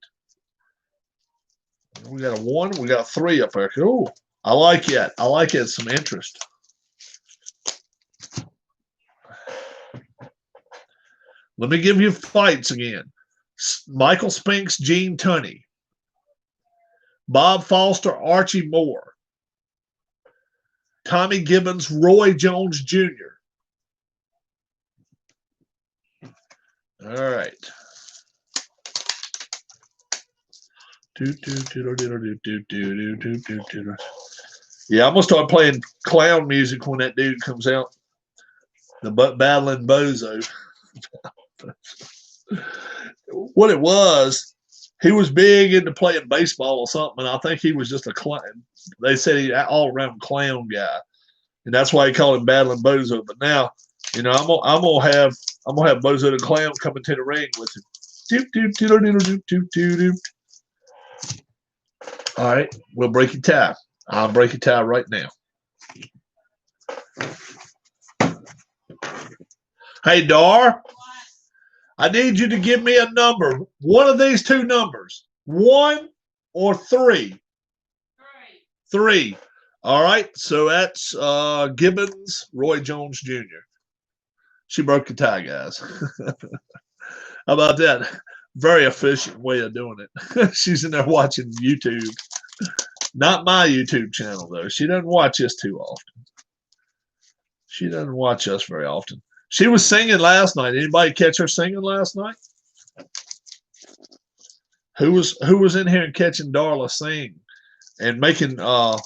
We got a 1, we got a 3 up there. Cool. I like it. I like it. Some interest. Let me give you fights again. Michael Spinks, Gene Tunney. Bob Foster, Archie Moore. Tommy Gibbons, Roy Jones Jr. All right. Yeah, I'm going to start playing clown music when that dude comes out. The Battling Bozo. What it was, he was big into playing baseball or something, and I think he was just a clown. They said he all-around clown guy, and that's why he called him Battling Bozo. But now, you know, I'm gonna have Bozo the Clown come into the ring with him. All right, we'll break your tie. I'll break your tie right now. Hey, Dar, I need you to give me a number. One of these 2 numbers. 1 or 3? 3. All right, so that's Gibbons, Roy Jones Jr. She broke the tie, guys. How about that? Very efficient way of doing it. She's in there watching YouTube. Not my YouTube channel, though. She doesn't watch us too often. She doesn't watch us very often. She was singing last night. Anybody catch her singing last night? Who was in here and catching Darla sing and making her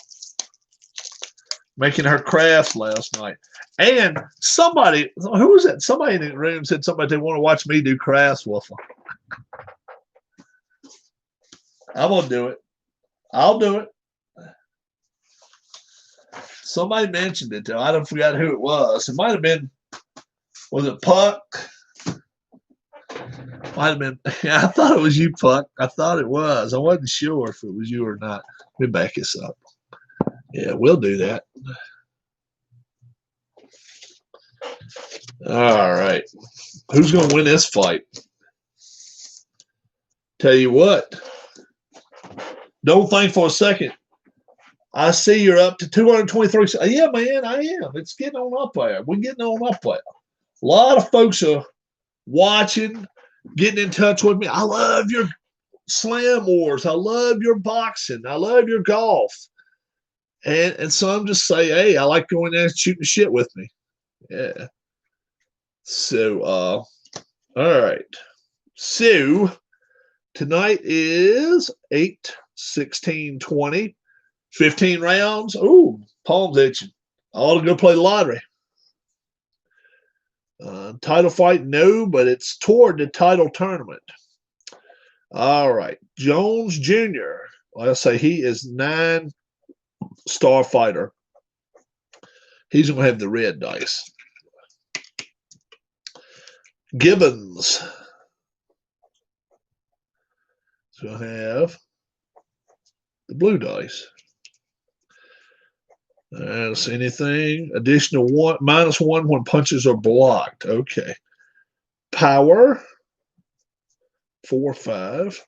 crafts last night? And somebody, who was it? Somebody in the room said somebody they want to watch me do crafts with them. I'm gonna do it. I'll do it. Somebody mentioned it though. I don't forgot who it was. It might have been. Was it Puck? Might have been. Yeah, I thought it was you, Puck. I thought it was. I wasn't sure if it was you or not. Let me back this up. Yeah, we'll do that. All right. Who's going to win this fight? Tell you what. Don't think for a second. I see you're up to 223. Yeah, man, I am. It's getting on up there. We're getting on up there. A lot of folks are watching, getting in touch with me. I love your slam wars. I love your boxing. I love your golf. And some just say, hey, I like going there and shooting shit with me. Yeah. So, all right. So, tonight is 8, 16, 20, 15 rounds. Ooh, palms itching. I ought to go play the lottery. Title fight, no, but it's toward the title tournament. All right. Jones Jr., like I say, he is 9-star fighter. He's going to have the red dice. Gibbons is going to have the blue dice. I don't see anything. Additional one, -1 when punches are blocked. Okay. Power, 4, 5.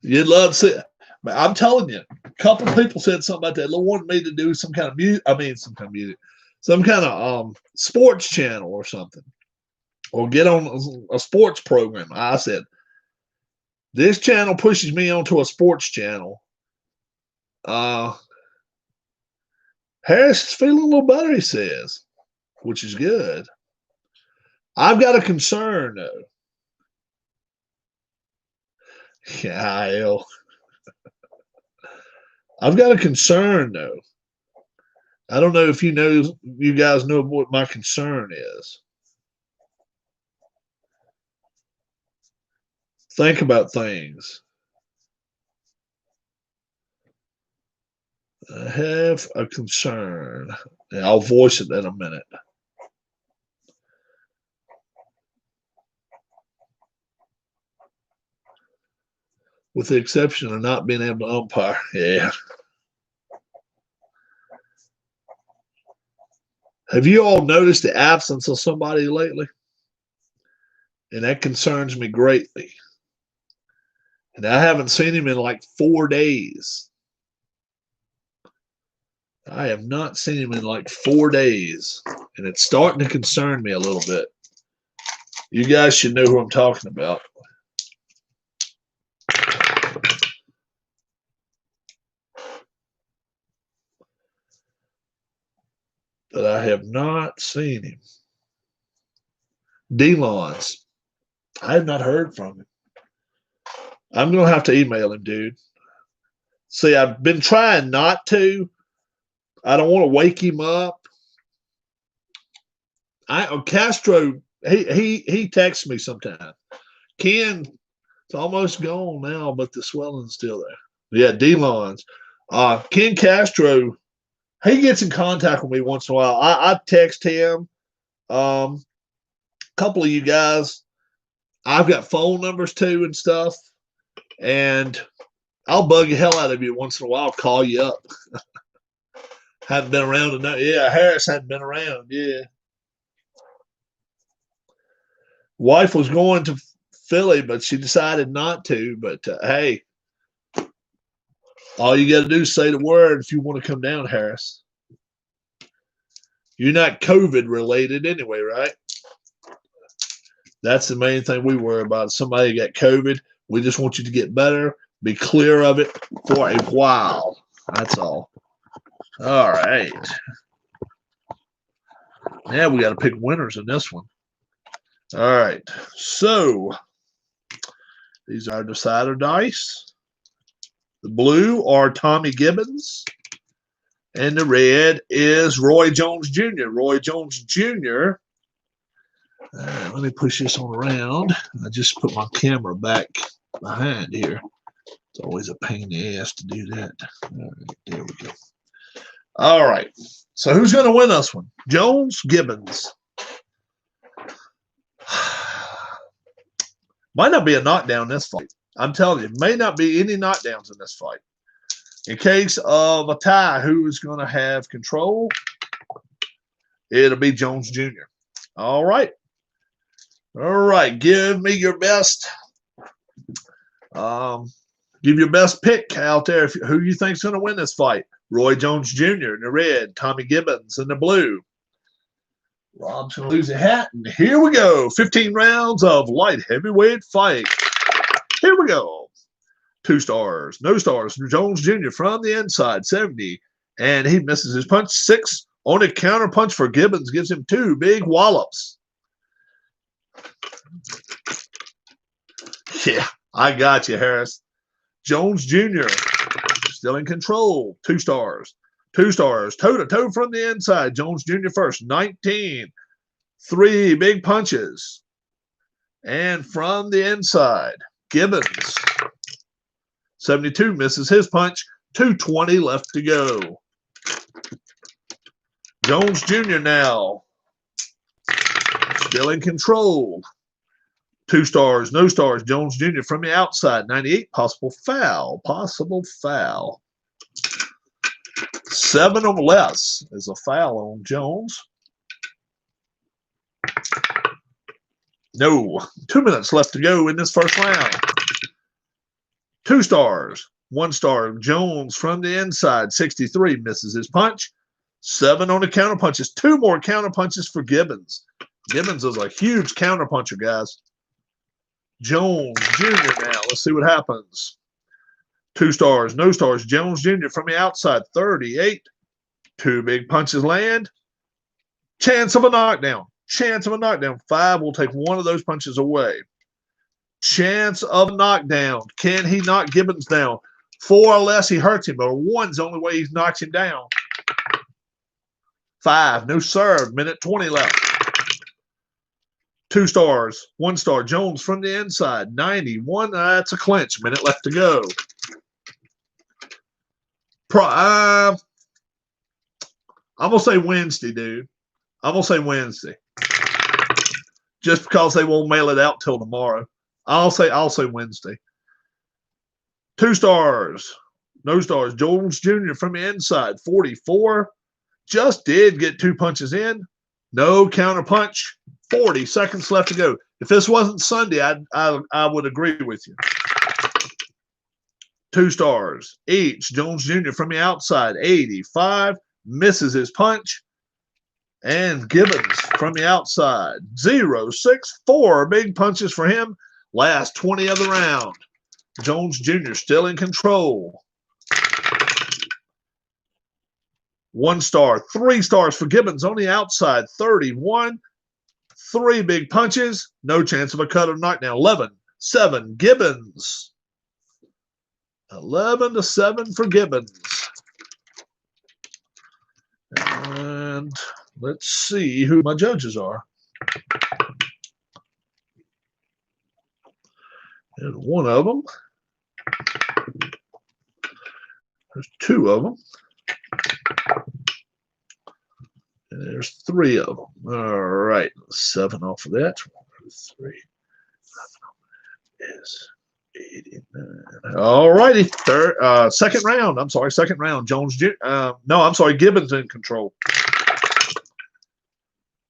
You'd love to see it. I'm telling you, a couple of people said something about that. They wanted me to do some kind of music. Some kind of sports channel or something, or get on a sports program. I said, this channel pushes me onto a sports channel. Harris is feeling a little better, he says, which is good. I've got a concern, though. Yeah, hell. I've got a concern, though. I don't know if you guys know what my concern is. Think about things. I have a concern. And I'll voice it in a minute. With the exception of not being able to umpire. Yeah. Have you all noticed the absence of somebody lately? And that concerns me greatly. And I haven't seen him in like 4 days. I have not seen him in like 4 days. And it's starting to concern me a little bit. You guys should know who I'm talking about. But I have not seen him. Delon's. I have not heard from him. I'm going to have to email him, dude. See, I've been trying not to. I don't want to wake him up. Castro, he texts me sometimes. Ken, it's almost gone now, but the swelling's still there. Yeah, Delon's. Ken Castro, he gets in contact with me once in a while. I text him. A couple of you guys, I've got phone numbers too and stuff. And I'll bug the hell out of you once in a while. I'll call you up. Hadn't been around enough. Yeah, Harris hadn't been around. Yeah. Wife was going to Philly, but she decided not to. But hey, All you got to do is say the word if you want to come down, Harris. You're not COVID related anyway, right? That's the main thing we worry about. Somebody got COVID. We just want you to get better, be clear of it for a while. That's all. All right. Now we got to pick winners in this one. All right. So these are decider dice. The blue are Tommy Gibbons. And the red is Roy Jones Jr. Roy Jones Jr. Let me push this one around. I just put my camera back behind here. It's always a pain in the ass to do that. All right, there we go. All right. So who's going to win this one? Jones, Gibbons. Might not be a knockdown in this fight. I'm telling you, may not be any knockdowns in this fight. In case of a tie, who is going to have control? It'll be Jones Jr. All right. All right. Give me your best. Give your best pick out there. Who you think's going to win this fight? Roy Jones Jr. in the red, Tommy Gibbons in the blue. Rob's going to lose a hat, and here we go. 15 rounds of light heavyweight fight. Here we go. 2 stars, no stars. Jones Jr. from the inside, 70, and he misses his punch. 6 on a counter punch for Gibbons, gives him 2 big wallops. Yeah, I got you, Harris. Jones Jr. still in control. 2 stars. 2 stars. Toe-to-toe from the inside. Jones Jr. first. 19. 3 big punches. And from the inside, Gibbons. 72 misses his punch. 220 left to go. Jones Jr. now. Still in control. 2 stars, no stars. Jones Jr. from the outside. 98. Possible foul. Possible foul. 7 or less is a foul on Jones. No. 2 minutes left to go in this first round. 2 stars. 1 star. Jones from the inside. 63 misses his punch. 7 on the counter punches. 2 more counter punches for Gibbons. Gibbons is a huge counter puncher, guys. Jones Jr. now. Let's see what happens. 2 stars, no stars. Jones Jr. from the outside, 38. 2 big punches land. Chance of a knockdown. Chance of a knockdown. 5 will take 1 of those punches away. Chance of a knockdown. Can he knock Gibbons down? 4 or less, he hurts him, but 1's the only way he knocks him down. 5, no serve. Minute 20 left. 2 stars, 1 star. Jones from the inside, 91. That's a clinch. Minute left to go. I'm going to say Wednesday, dude. I'm going to say Wednesday. Just because they won't mail it out till tomorrow. I'll say Wednesday. 2 stars, no stars. Jones Jr. from the inside, 44. Just did get 2 punches in. No counter punch. 40 seconds left to go. If this wasn't Sunday, I would agree with you. 2 stars each. Jones Jr. from the outside, 85. Misses his punch. And Gibbons from the outside, 0, 6, 4 big punches for him. Last 20 of the round. Jones Jr. still in control. 1 star, 3 stars for Gibbons on the outside, 31. 3 big punches, no chance of a cut or knockdown. 11, 7, Gibbons. 11-7 for Gibbons. And let's see who my judges are. There's 1 of them. There's 2 of them. And there's 3 of them. All right. 7 off of that. 1, 2, 3. 7 is 89. All righty. Second round. I'm sorry. Second round. Jones. No, I'm sorry. Gibbons in control.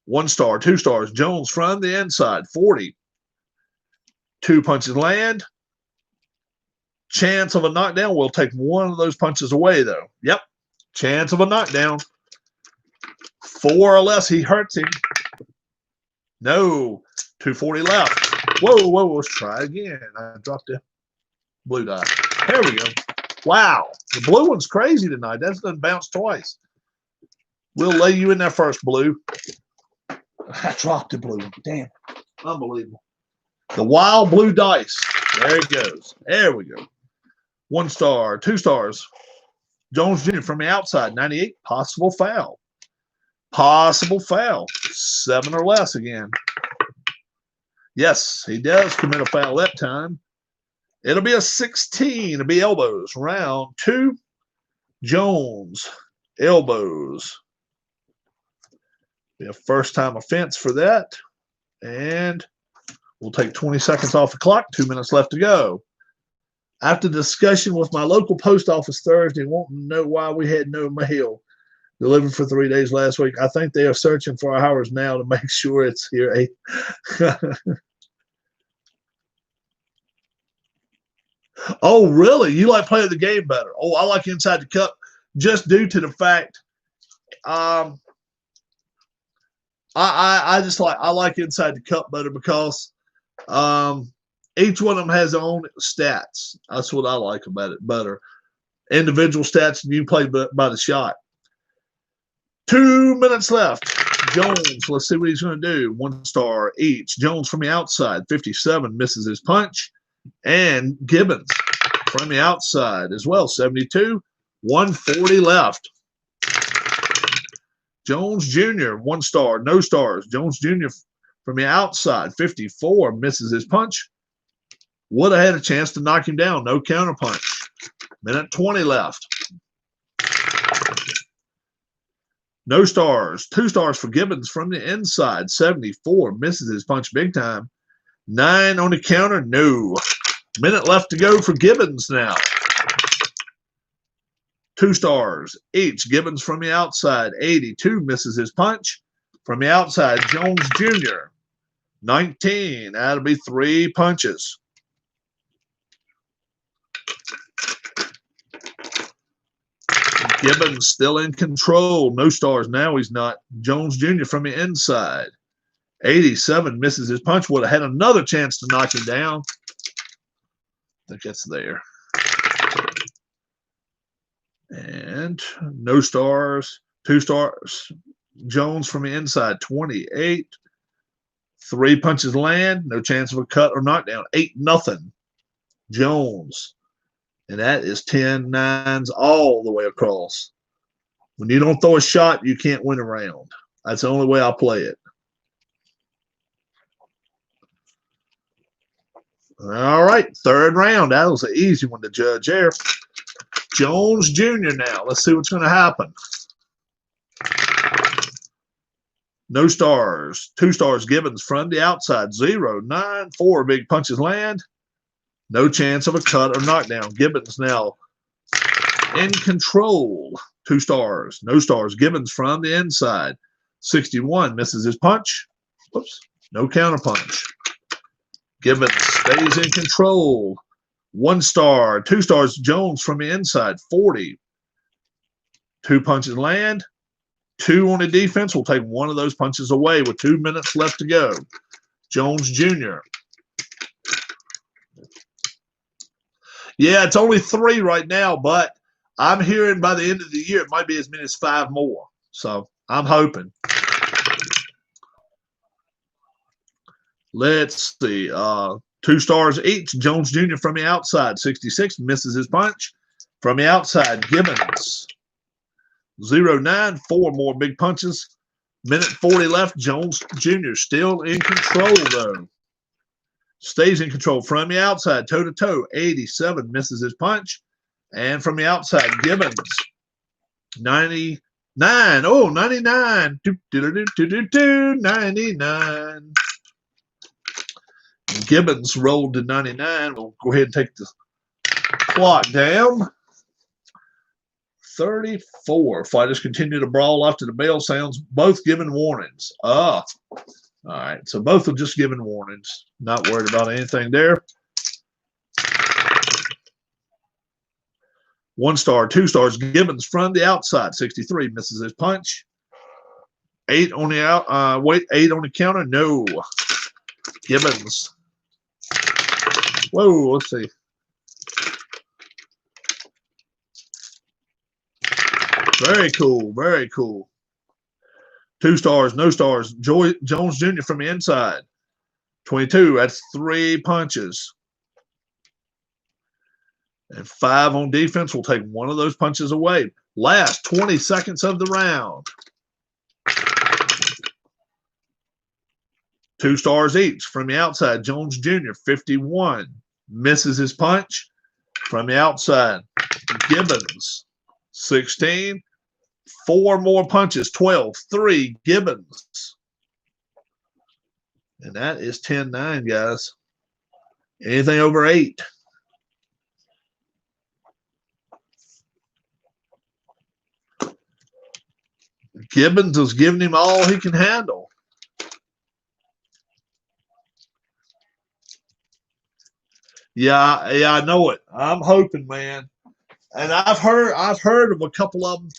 1 star, 2 stars. Jones from the inside, 40. 2 punches land. Chance of a knockdown. We'll take one of those punches away, though. Yep. Chance of a knockdown. 4 or less. He hurts him. No. 240 left. Whoa, whoa. Let's try again. I dropped the blue die. There we go. Wow. The blue one's crazy tonight. That doesn't bounce twice. We'll lay you in there first, blue. I dropped the blue one. Damn. Unbelievable. The wild blue dice. There it goes. There we go. 1 star, 2 stars. Jones Jr. from the outside, 98. Possible foul. Possible foul. 7 or less again. Yes, he does commit a foul that time. It'll be a 16. It'll be elbows. Round 2. Jones. Elbows. Be a first-time offense for that. And we'll take 20 seconds off the clock. 2 minutes left to go. After discussion with my local post office Thursday, wanting to know why we had no mail delivered for 3 days last week, I think they are searching for ours now to make sure it's here. Oh, really? You like playing the game better? Oh, I like Inside the Cup just due to the fact I like Inside the Cup better because each one of them has their own stats. That's what I like about it better. Individual stats, and you play by the shot. 2 minutes left. Jones, let's see what he's going to do. 1 star each. Jones from the outside, 57, misses his punch. And Gibbons from the outside as well, 72. 140 left. Jones Jr., 1 star, no stars. Jones Jr. from the outside, 54, misses his punch. Would have had a chance to knock him down. No counter punch. Minute 20 left. No stars. 2 stars for Gibbons from the inside. 74. Misses his punch big time. 9 on the counter. No. Minute left to go for Gibbons now. 2 stars each. Gibbons from the outside. 82. Misses his punch. From the outside, Jones Jr. 19. That'll be 3 punches. Gibbons still in control. No stars now. He's not. Jones Jr. from the inside. 87 misses his punch. Would have had another chance to knock him down. I think that's there. And no stars. 2 stars. Jones from the inside. 28. 3 punches land. No chance of a cut or knockdown. 8-0. Jones. And that is 10 nines all the way across. When you don't throw a shot, you can't win a round. That's the only way I play it. All right, 3rd round. That was an easy one to judge there. Jones Jr. now. Let's see what's going to happen. No stars. 2 stars. Gibbons from the outside. 0, 9, 4. Big punches land. No chance of a cut or knockdown. Gibbons now in control. 2 stars. No stars. Gibbons from the inside. 61. Misses his punch. Whoops. No counter punch. Gibbons stays in control. 1 star. 2 stars. Jones from the inside. 40. 2 punches land. 2 on the defense. We'll take 1 of those punches away with 2 minutes left to go. Jones Jr. Yeah, it's only 3 right now, but I'm hearing by the end of the year it might be as many as 5 more. So I'm hoping. Let's see. 2 stars each. Jones Jr. from the outside. 66 misses his punch. From the outside, Gibbons. 0-9. 4 more big punches. Minute 40 left. Jones Jr. still in control, though. Stays in control from the outside, toe-to-toe. 87 misses his punch. And from the outside, Gibbons. 99. Oh, 99. 99. Gibbons rolled to 99. We'll go ahead and take the clock down. 34. Fighters continue to brawl after the bell sounds, both giving warnings. All right, so both are just giving warnings. Not worried about anything there. 1 star, 2 stars. Gibbons from the outside, 63, misses his punch. 8 on the out. 8 on the counter. No. Gibbons. Whoa, let's see. Very cool, very cool. 2 stars, no stars. Jones Jr. from the inside. 22, that's 3 punches. And 5 on defense will take one of those punches away. Last 20 seconds of the round. 2 stars each from the outside. Jones Jr., 51, misses his punch. From the outside, Gibbons, 16, 4 more punches, 12, 3, Gibbons. And that is 10-9, guys. Anything over 8. Gibbons is giving him all he can handle. Yeah, I know it. I'm hoping, man. And I've heard of a couple of them.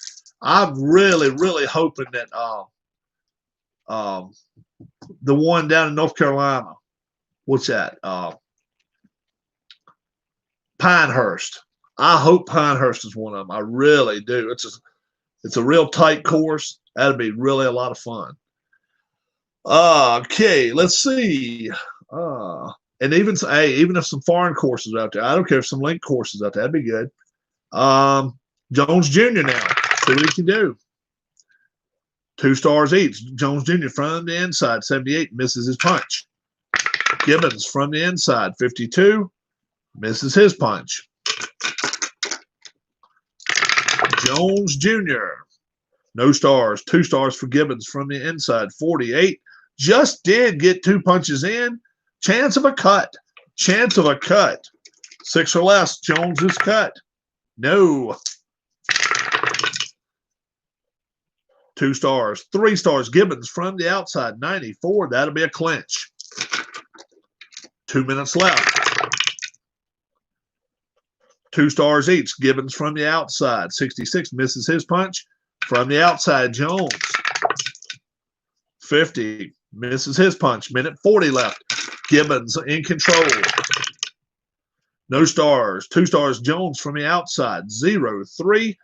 I'm really hoping that the one down in North Carolina, what's that? Pinehurst. I hope Pinehurst is one of them. I really do. It's a real tight course. That'd be really a lot of fun. Okay, let's see. And even if some foreign courses out there, I don't care if some link courses out there, that'd be good. Jones Jr. now, see what he can do. 2 stars each. Jones Jr. from the inside, 78, misses his punch. Gibbons from the inside, 52, misses his punch. Jones Jr., no stars. 2 stars for Gibbons from the inside, 48. Just did get 2 punches in. Chance of a cut. Chance of a cut. 6 or less. Jones is cut. No. 2 stars. 3 stars. Gibbons from the outside, 94. That'll be a clinch. 2 minutes left. 2 stars each. Gibbons from the outside, 66, misses his punch. From the outside, Jones, 50, misses his punch. Minute 40 left. Gibbons in control. No stars. 2 stars. Jones from the outside, 0, 3,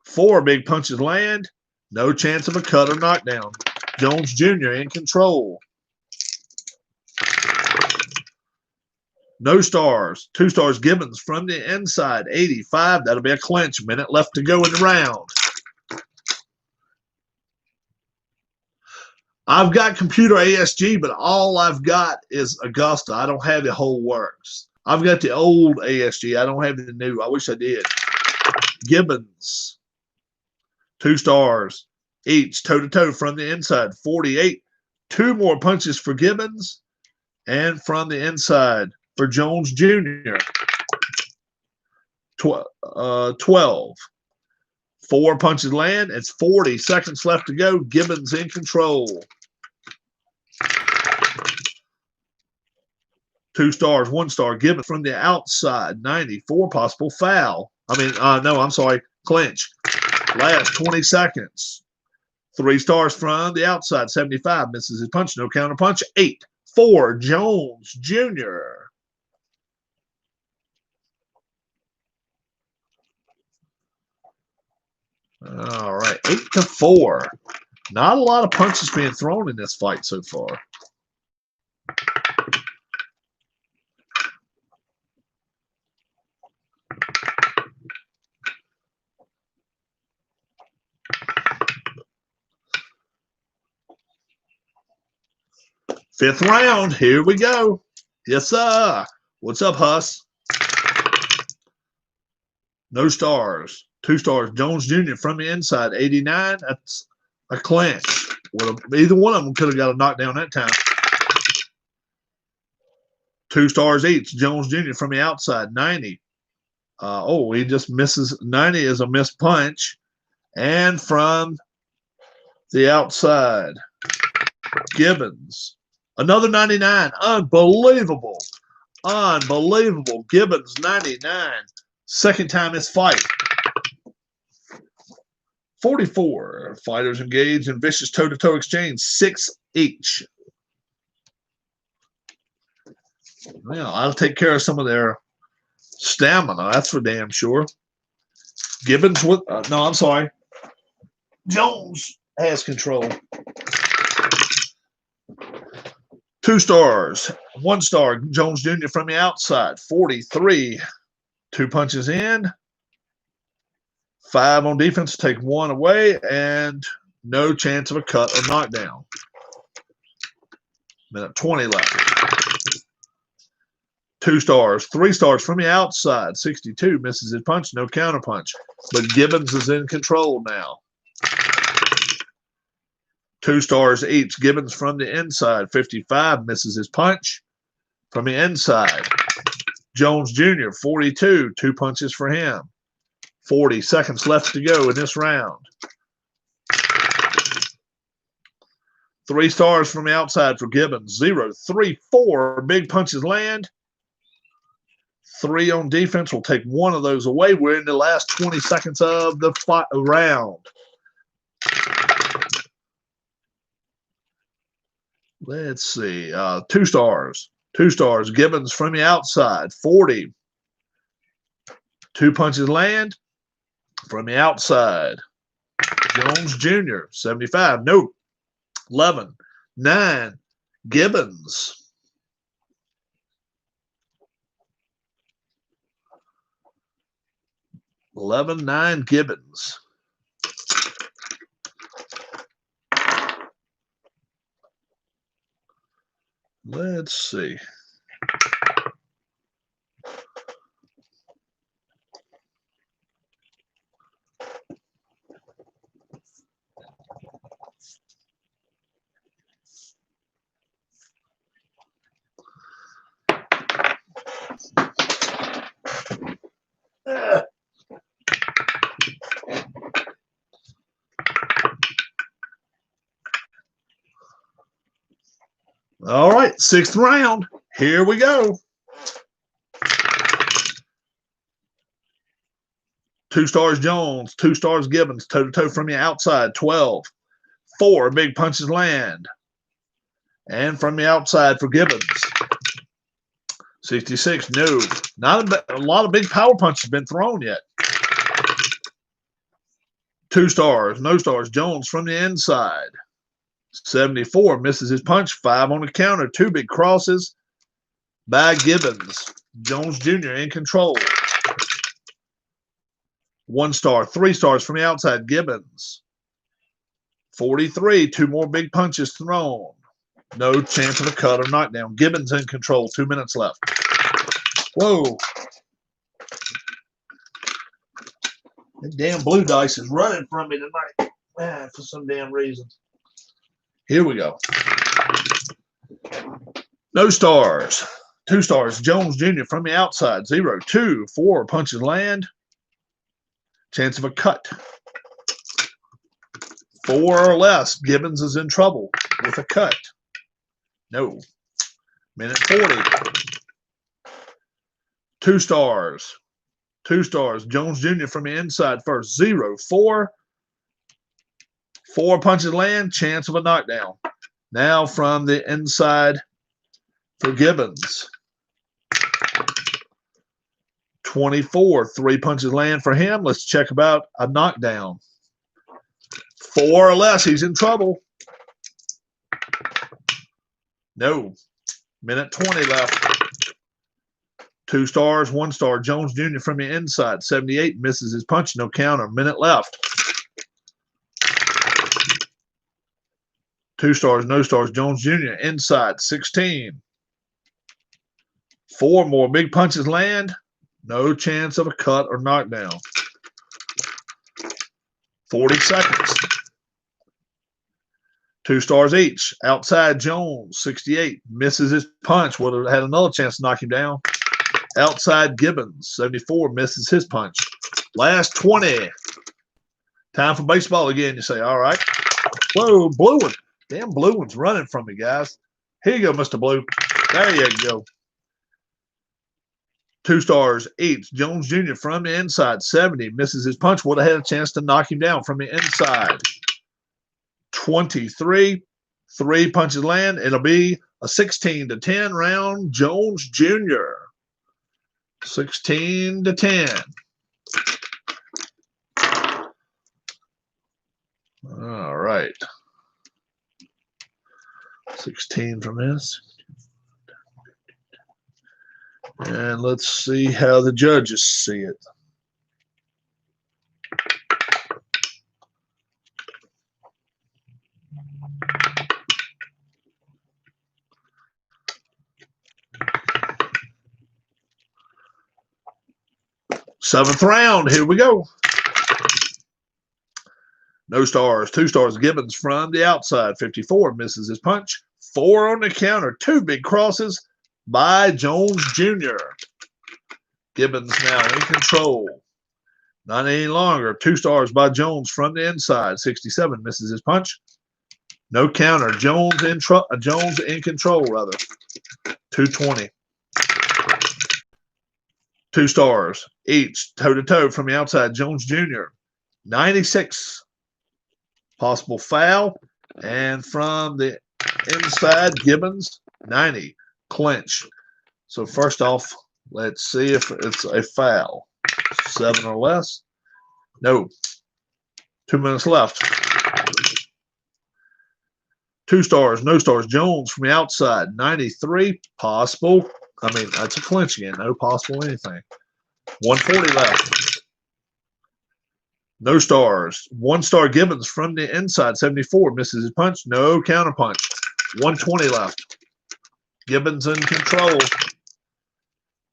4 big punches land. No chance of a cut or knockdown. Jones Jr. in control. No stars. 2 stars. Gibbons from the inside, 85. That'll be a clinch. Minute left to go in the round. I've got computer ASG, but all I've got is Augusta. I don't have the whole works. I've got the old ASG. I don't have the new. I wish I did. Gibbons, 2 stars each, toe-to-toe from the inside, 48. 2 more punches for Gibbons, and from the inside for Jones Jr., 12. 4 punches land. It's 40 seconds left to go. Gibbons in control. 2 stars, 1 star. Gibbons from the outside, 94. Possible foul. No, I'm sorry. Clinch. Last 20 seconds. 3 stars from the outside, 75. Misses his punch. No counter punch. 8, 4. Jones Jr. All right, 8-4. Not a lot of punches being thrown in this fight so far. Fifth round, here we go. Yes, sir. What's up, Huss? No stars. 2 stars. Jones Jr. from the inside, 89. That's a clinch. Well, either one of them could have got a knockdown that time. 2 stars each. Jones Jr. from the outside, 90. He just misses. 90 is a missed punch. And from the outside, Gibbons. Another 99. Unbelievable. Unbelievable. Gibbons, 99. Second time this fight. 44. Fighters engaged in vicious toe-to-toe exchange, 6 each. Well, I'll take care of some of their stamina, that's for damn sure. Gibbons with, no, I'm sorry. Jones has control. 2 stars. 1 star, Jones Jr. from the outside, 43. 2 punches in. 5 on defense, take 1 away, and no chance of a cut or knockdown. Minute 20 left. 2 stars. 3 stars from the outside, 62. Misses his punch, no counter punch. But Gibbons is in control now. 2 stars each. Gibbons from the inside, 55. Misses his punch. From the inside, Jones Jr., 42. 2 punches for him. 40 seconds left to go in this round. 3 stars from the outside for Gibbons. 0, 3, 4. Big punches land. 3 on defense. We'll take 1 of those away. We're in the last 20 seconds of the round. Let's see. 2 stars. 2 stars. Gibbons from the outside. 40. 2 punches land. From the outside, Jones Jr., 75. Nope. 11. 9. Gibbons. 11, 9. Gibbons. Let's see. All right, 6th round. Here we go. 2 stars Jones, 2 stars Gibbons, toe-to-toe from the outside, 12. 4 big punches land. And from the outside for Gibbons. 66, no. Not a lot of big power punches been thrown yet. 2 stars, no stars. Jones from the inside. 74, misses his punch. 5 on the counter. 2 big crosses by Gibbons. Jones Jr. in control. 1 star, 3 stars from the outside. Gibbons. 43, 2 more big punches thrown. No chance of a cut or knockdown. Gibbons in control. 2 minutes left. Whoa. That damn blue dice is running from me tonight. Man, for some damn reason. Here we go. No stars. 2 stars. Jones Jr. from the outside. 0, 2, 4 punches land. Chance of a cut. 4 or less. Gibbons is in trouble with a cut. No. Minute 40. 2 stars. 2 stars. Jones Jr. from the inside first. 0, 4. 4 punches land. Chance of a knockdown. Now from the inside for Gibbons. 24. 3 punches land for him. Let's check about a knockdown. 4 or less. He's in trouble. No. Minute 20 left. 2 stars, 1 star. Jones Jr. from the inside. 78. Misses his punch. No counter. Minute left. 2 stars, no stars. Jones Jr. inside. 16. 4 more big punches land. No chance of a cut or knockdown. 40 seconds. 2 stars each. Outside Jones, 68. Misses his punch. Would have had another chance to knock him down. Outside Gibbons, 74. Misses his punch. Last 20. Time for baseball again. You say, all right. Whoa, blue one. Damn blue one's running from me, guys. Here you go, Mr. Blue. There you go. 2 stars each. Jones Jr. from the inside, 70. Misses his punch. Would have had a chance to knock him down from the inside. 23. 3 punches land. It'll be a 16-10 round. Jones Jr. 16-10. All right. 16 from this. And let's see how the judges see it. Seventh round, here we go. No stars, 2 stars. Gibbons from the outside, 54. Misses his punch. 4 on the counter. 2 big crosses by Jones Jr. Gibbons now in control. Not any longer. 2 stars by Jones from the inside, 67. Misses his punch. No counter. Jones in control, rather. 220. 2 stars each, toe-to-toe from the outside. Jones Jr. 96. Possible foul. And from the inside, Gibbons, 90. Clinch. So first off, let's see if it's a foul. 7 or less. No. 2 minutes left. 2 stars, no stars. Jones from the outside, 93. Possible. I mean, that's a clinch again. No possible anything. 140 left. No stars. 1 star Gibbons from the inside, 74. Misses his punch. No counter punch. 120 left. Gibbons in control.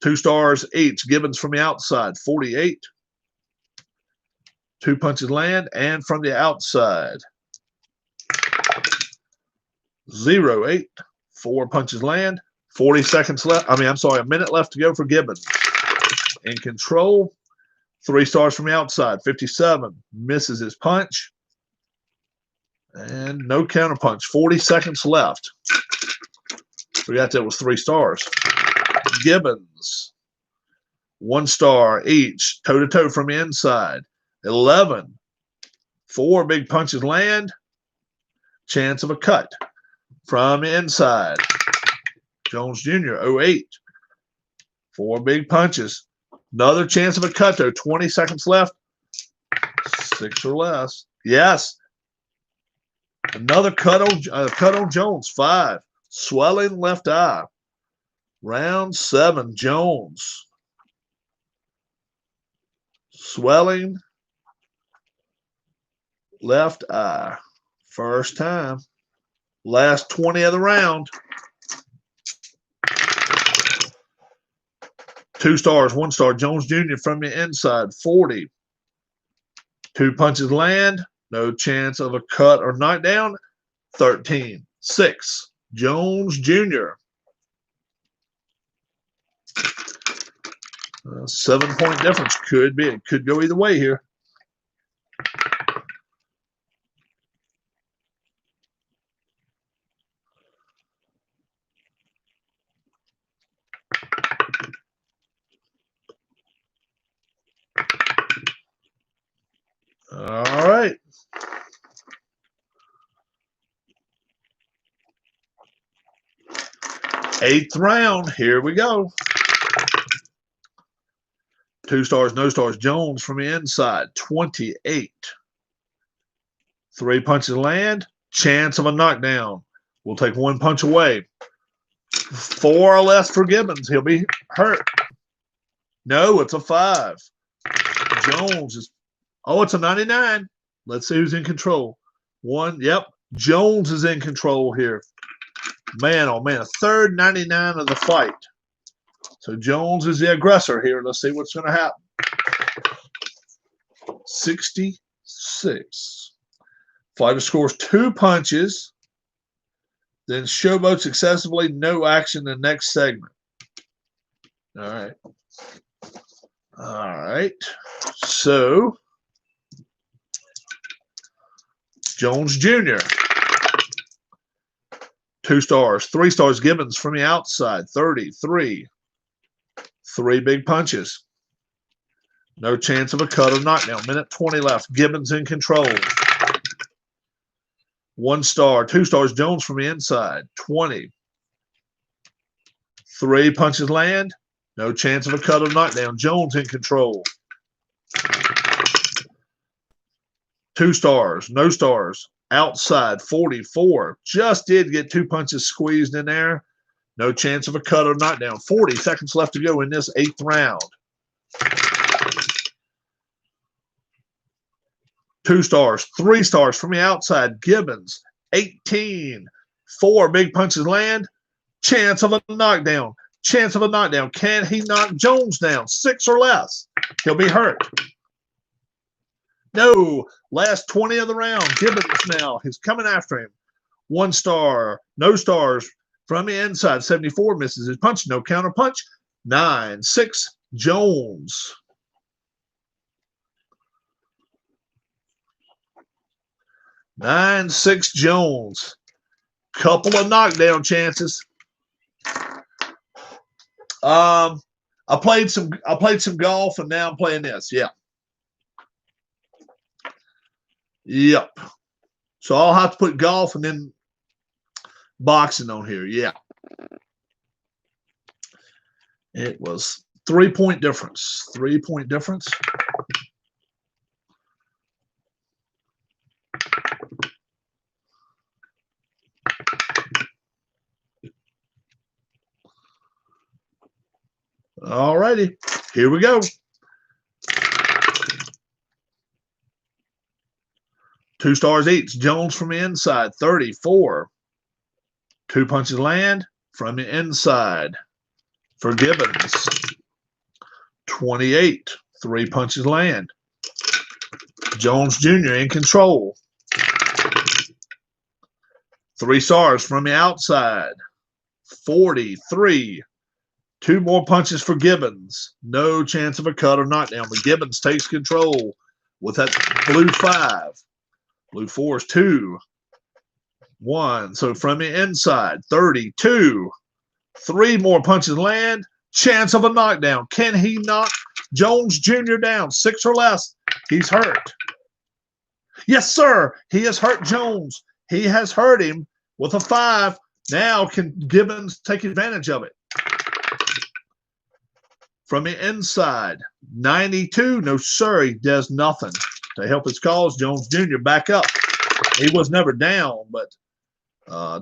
2 stars each. Gibbons from the outside, 48. 2 punches land, and from the outside, 0-8. 4 punches land. 40 seconds left. A minute left to go for Gibbons. In control. 3 stars from the outside, 57. Misses his punch. And no counter punch. 40 seconds left. Forgot that was 3 stars. Gibbons. 1 star each. Toe-to-toe from the inside. 11. 4 big punches land. Chance of a cut. From the inside. Jones Jr. 08. 4 big punches. Another chance of a cut, though. 20 seconds left. 6 or less. Yes. Another cut on Jones. 5. Swelling left eye. Round 7. Jones. Swelling left eye. First time. Last 20 of the round. 2 stars, 1 star. Jones Jr. from the inside, 40. 2 punches land. No chance of a cut or knockdown. 13. 6. Jones Jr. 7-point difference. Could be. It could go either way here. All right. Eighth round. Here we go. 2 stars, no stars. Jones from the inside, 28. 3 punches land. Chance of a knockdown. We'll take 1 punch away. 4 or less for Gibbons. He'll be hurt. No, it's a 5. Jones is. Oh, it's a 99. Let's see who's in control. 1. Yep. Jones is in control here. Man, oh man, a third 99 of the fight. So Jones is the aggressor here. Let's see what's going to happen. 66. Fighter scores 2 punches. Then showboats excessively. No action in the next segment. All right. All right. So Jones Jr. 2 stars, 3 stars. Gibbons from the outside, 33. 3 big punches. No chance of a cut or knockdown. Minute 20 left. Gibbons in control. 1 star. 2 stars. Jones from the inside. 20. 3 punches land. No chance of a cut or knockdown. Jones in control. 2 stars. No stars. Outside. 44. Just did get 2 punches squeezed in there. No chance of a cut or knockdown. 40 seconds left to go in this 8th round. 2 stars. 3 stars from the outside. Gibbons. 18. 4 big punches land. Chance of a knockdown. Chance of a knockdown. Can he knock Jones down? 6 or less. He'll be hurt. No. Last 20 of the round. Gibbons now. He's coming after him. 1 star. No stars. From the inside. 74 misses his punch. No counter punch. 9-6 Jones. 9-6 Jones. Couple of knockdown chances. I played some golf and now I'm playing this. Yeah. Yep. So I'll have to put golf and then boxing on here. Yeah. It was 3-point difference. 3-point difference. All righty. Here we go. 2 stars each. Jones from the inside. 34. 2 punches land from the inside for Gibbons. 28. 3 punches land. Jones Jr. in control. 3 stars from the outside. 43. 2 more punches for Gibbons. No chance of a cut or knockdown, but Gibbons takes control with that blue 5. Blue 4 is 2. 1. So from the inside, 32. 3 more punches land. Chance of a knockdown. Can he knock Jones Jr. down? 6 or less. He's hurt. Yes, sir. He has hurt Jones. He has hurt him with a 5. Now can Gibbons take advantage of it? From the inside, 92. No, sir. He does nothing to help his cause. Jones Jr. back up. He was never down, but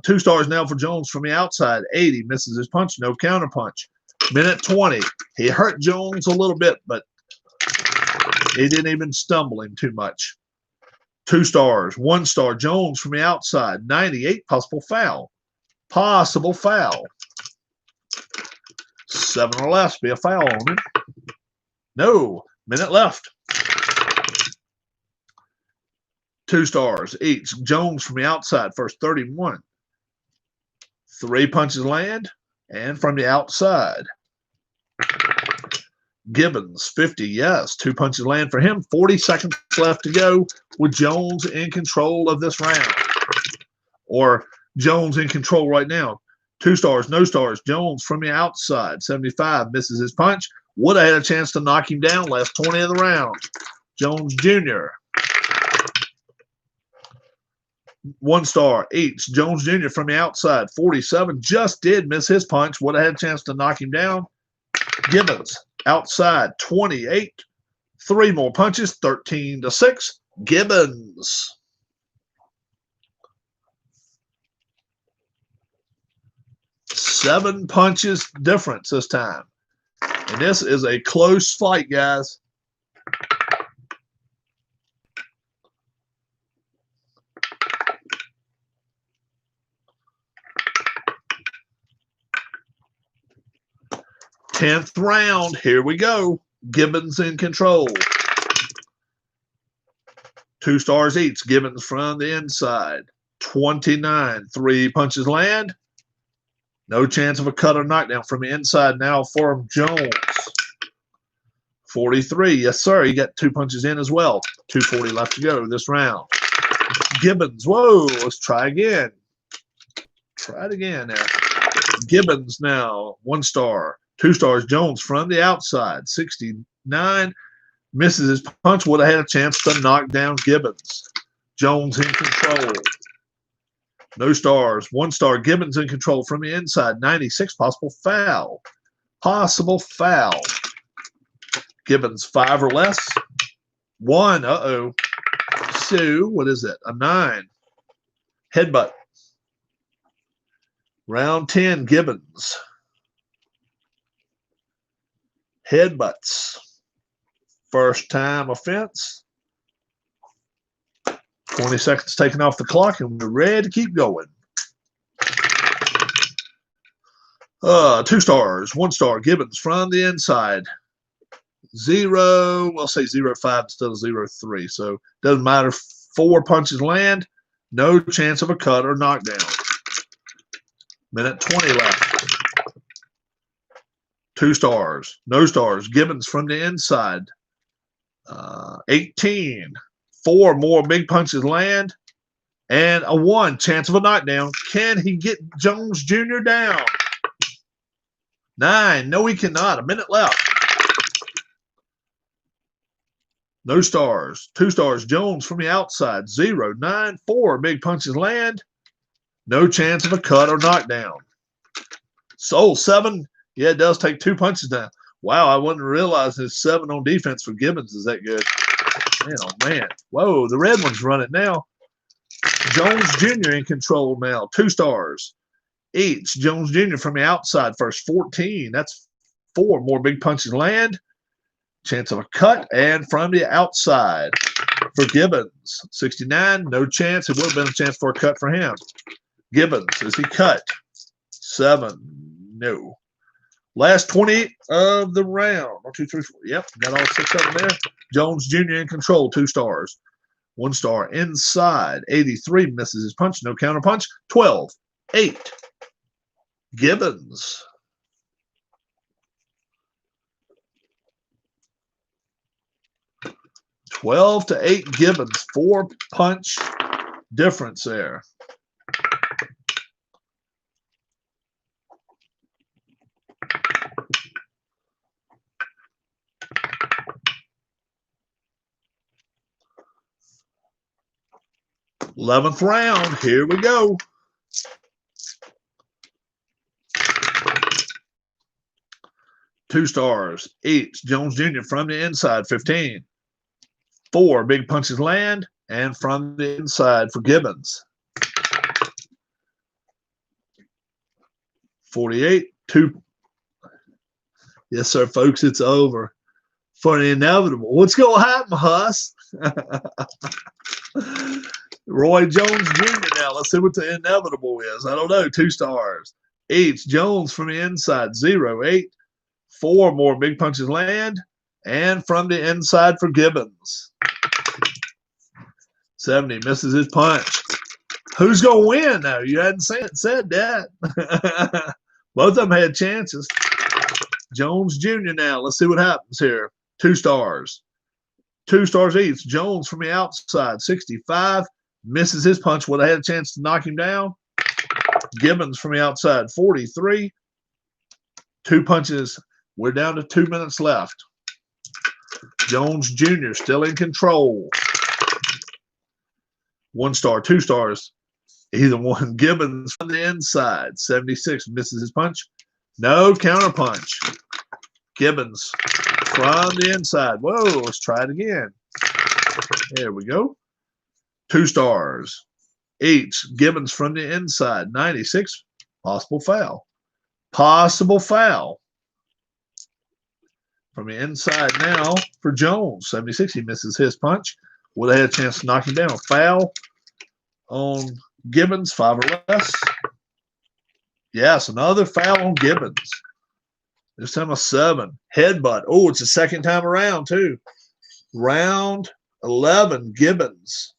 2 stars now for Jones from the outside. 80. Misses his punch. No counter punch. Minute 20. He hurt Jones a little bit, but he didn't even stumble him too much. 2 stars. 1 star. Jones from the outside. 98. Possible foul. Possible foul. 7 or less. Be a foul on him. No. Minute left. 2 stars each. Jones from the outside. First 31. 3 punches land. And from the outside. Gibbons, 50. Yes. 2 punches land for him. 40 seconds left to go with Jones in control of this round. Or Jones in control right now. 2 stars, no stars. Jones from the outside. 75. Misses his punch. Would have had a chance to knock him down last 20 of the round. Jones Jr. 1 star each. Jones Jr. from the outside. 47. Just did miss his punch. Would have had a chance to knock him down. Gibbons outside. 28. 3 more punches. 13-6. Gibbons. Seven punches difference this time. And this is a close fight, guys. Tenth round. Here we go. Gibbons in control. 2 stars each. Gibbons from the inside. 29. 3 punches land. No chance of a cut or knockdown from the inside now for Jones. 43. Yes, sir. He got 2 punches in as well. 2:40 left to go this round. Gibbons. Whoa. Let's try again. Try it again there. Gibbons now. 1 star. 2 stars, Jones from the outside. 69, misses his punch. Would have had a chance to knock down Gibbons. Jones in control. No stars. 1 star, Gibbons in control from the inside. 96, possible foul. Possible foul. Gibbons 5 or less. 1, uh-oh. So, what is it? A 9. Headbutt. Round 10, Gibbons. Headbutts. First time offense. 20 seconds taken off the clock, and we're ready to keep going. 2 stars, 1 star, Gibbons from the inside. 0, we'll say 0.5 instead of 0.3. So doesn't matter. 4 punches land. No chance of a cut or knockdown. Minute 20 left. 2 stars, no stars, Gibbons from the inside. 18. 4 more big punches land. And a 1, chance of a knockdown. Can he get Jones Jr. down? 9, no he cannot. A minute left. No stars. 2 stars, Jones from the outside. 0, 9, 4 big punches land. No chance of a cut or knockdown. So 7, yeah, it does take 2 punches down. Wow, I wouldn't realize his 7 on defense for Gibbons is that good. Man, oh man. Whoa, the red one's running now. Jones Jr. in control now. 2 stars. Each. Jones Jr. from the outside first. 14. That's 4 more big punches land. Chance of a cut. And from the outside for Gibbons. 69. No chance. It would have been a chance for a cut for him. Gibbons. Is he cut? 7. No. Last 20 of the round. 1, 2, 3, 4. Yep, got all 6 of them there. Jones Jr. in control. 2 stars. 1 star inside. 83 misses his punch. No counter punch. 12. 8. Gibbons. $12 to 8 Gibbons. 4 punch difference there. Eleventh round. Here we go. Two stars. Each. Jones Jr. from the inside. 15. 4 big punches land, and from the inside for Gibbons. 48. 2. Yes, sir, folks. It's over for the inevitable. What's going to happen, Huss? Roy Jones Jr. now. Let's see what the inevitable is. I don't know. 2 stars. Each. Jones from the inside. 0. 8. 4 more big punches land. And from the inside for Gibbons. 70. Misses his punch. Who's going to win now? You hadn't said that. Both of them had chances. Jones Jr. now. Let's see what happens here. 2 stars. 2 stars each. Jones from the outside. 65. Misses his punch. Would have had a chance to knock him down. Gibbons from the outside. 43. 2 punches. We're down to 2 minutes left. Jones Jr. still in control. 1 star. 2 stars. Either one. Gibbons from the inside. 76. Misses his punch. No counter punch. Gibbons from the inside. Whoa, let's try it again. There we go. 2 stars. Each. Gibbons from the inside. 96. Possible foul. Possible foul. From the inside now for Jones. 76. He misses his punch. Would have had a chance to knock him down. Foul on Gibbons. 5 or less. Yes, another foul on Gibbons. This time a 7. Headbutt. Oh, it's the second time around, too. Round 11, Gibbons.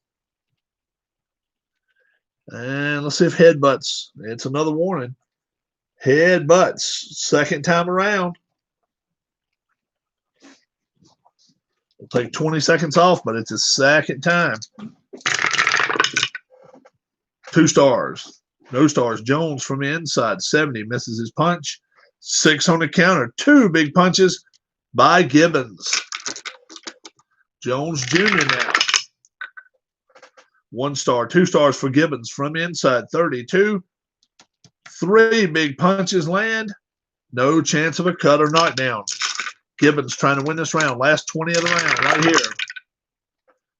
And let's see if headbutts. It's another warning. Headbutts. Second time around. We'll take 20 seconds off, but it's a second time. 2 stars. No stars. Jones from the inside. 70. Misses his punch. 6 on the counter. 2 big punches by Gibbons. Jones Jr. now. 1 star, 2 stars for Gibbons from inside 32. 3 big punches land. No chance of a cut or knockdown. Gibbons trying to win this round. Last 20 of the round right here.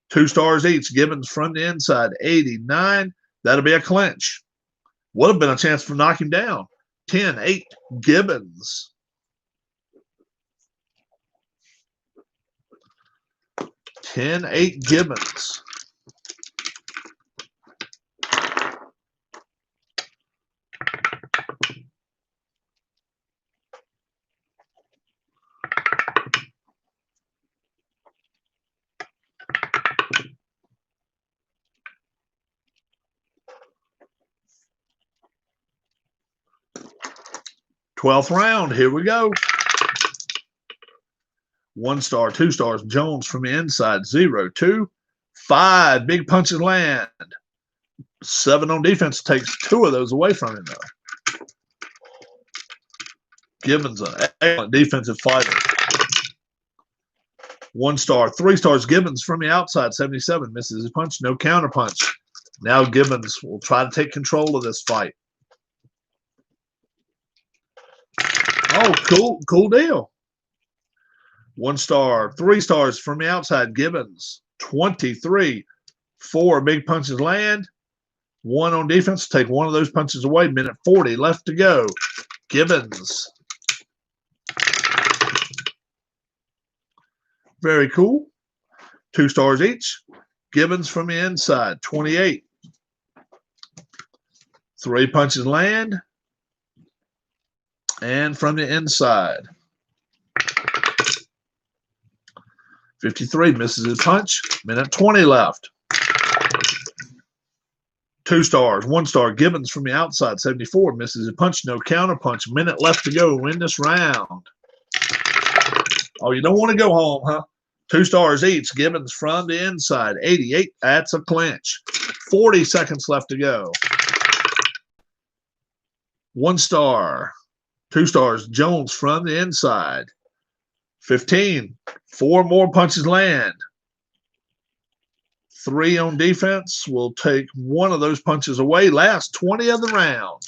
2 stars each. Gibbons from the inside 89. That'll be a clinch. Would have been a chance to knock him down. 10-8 Gibbons. 10-8 Gibbons. Twelfth round, here we go. 1 star, 2 stars, Jones from the inside, 0-2. 5 big punches land. 7 on defense, takes 2 of those away from him, though. Gibbons, an excellent defensive fighter. 1 star, 3 stars, Gibbons from the outside, 77, misses his punch, no counter punch. Now Gibbons will try to take control of this fight. Oh, cool deal. 1 star, 3 stars from the outside, Gibbons, 23. 4 big punches land. 1 on defense, take 1 of those punches away. Minute 40 left to go. Gibbons. Very cool. 2 stars each. Gibbons from the inside, 28. 3 punches land. And from the inside, 53, misses his punch. Minute 20 left. 2 stars, 1 star, Gibbons from the outside, 74, misses his punch, no counter punch. Minute left to go, win this round. Oh, you don't want to go home, huh? 2 stars each, Gibbons from the inside, 88, that's a clinch. 40 seconds left to go. 1 star. 2 stars, Jones from the inside. 15. 4 more punches land. 3 on defense will take 1 of those punches away. Last 20 of the round.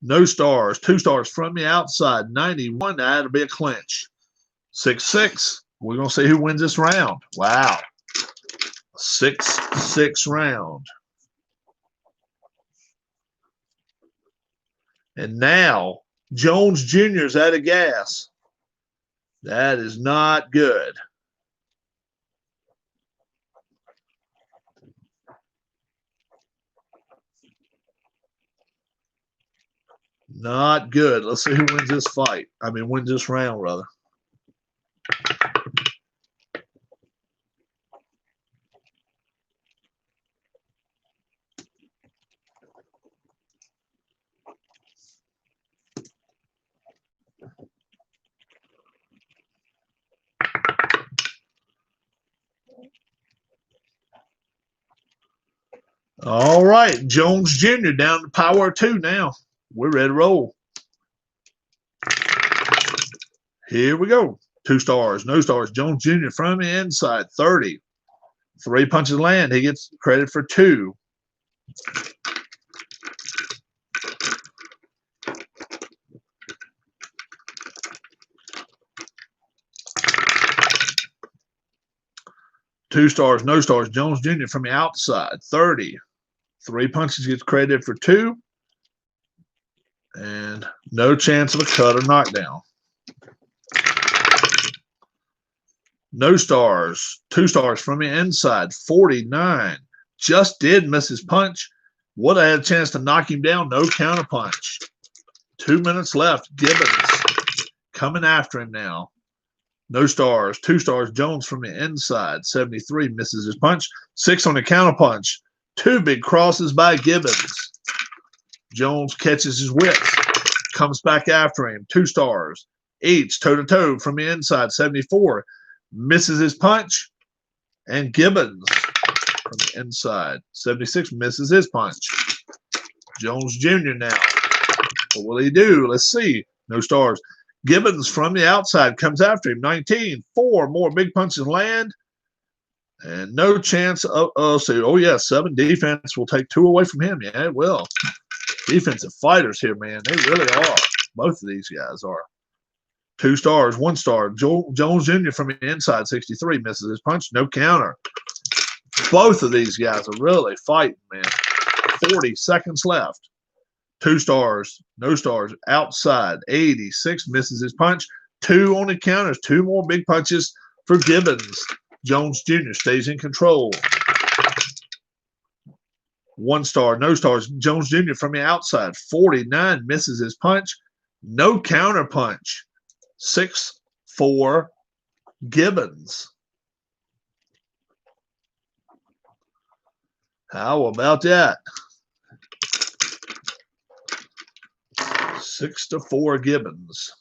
No stars. 2 stars from the outside. 91. That'll be a clinch. 6-6. We're going to see who wins this round. Wow. 6-6 round. And now Jones Jr. is out of gas. That is not good. Not good. Let's see who wins this fight. I mean, wins this round, rather. All right, Jones Jr. down to power 2 now. We're ready to roll. Here we go. 2 stars, no stars. Jones Jr. from the inside, 30. 3 punches land. He gets credit for 2. Two stars, no stars. Jones Jr. from the outside, 30. 3 punches gets credited for 2. And no chance of a cut or knockdown. No stars, 2 stars from the inside, 49. Just did miss his punch. Would have had a chance to knock him down. No counter punch. 2 minutes left. Gibbons coming after him now. No stars, 2 stars. Jones from the inside, 73, misses his punch. 6 on the counter punch. 2 big crosses by Gibbons. Jones catches his wits, comes back after him. 2 stars each, toe-to-toe from the inside, 74. Misses his punch, and Gibbons from the inside. 76 misses his punch. Jones Jr. now. What will he do? Let's see. No stars. Gibbons from the outside comes after him. 19. 4 more big punches land. And no chance of, oh yeah, 7 defense will take 2 away from him. Yeah, it will. Defensive fighters here, man. They really are. Both of these guys are. 2 stars, 1 star. Jones Jr. from the inside, 63, misses his punch. No counter. Both of these guys are really fighting, man. 40 seconds left. 2 stars, no stars. Outside, 86, misses his punch. 2 on the counters. 2 more big punches for Gibbons. Jones Jr. stays in control. 1 star, no stars. Jones Jr. from the outside, 49, misses his punch. No counter punch. 6-4 Gibbons. How about that? 6-4 Gibbons.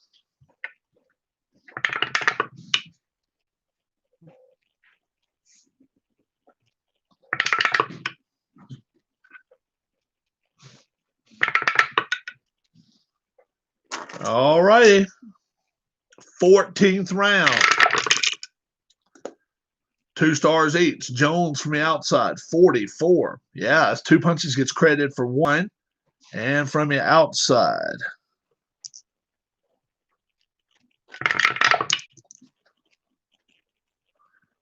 All righty. 14th round. 2 stars each. Jones from the outside, 44. Yeah, that's 2 punches, gets credited for 1. And from the outside.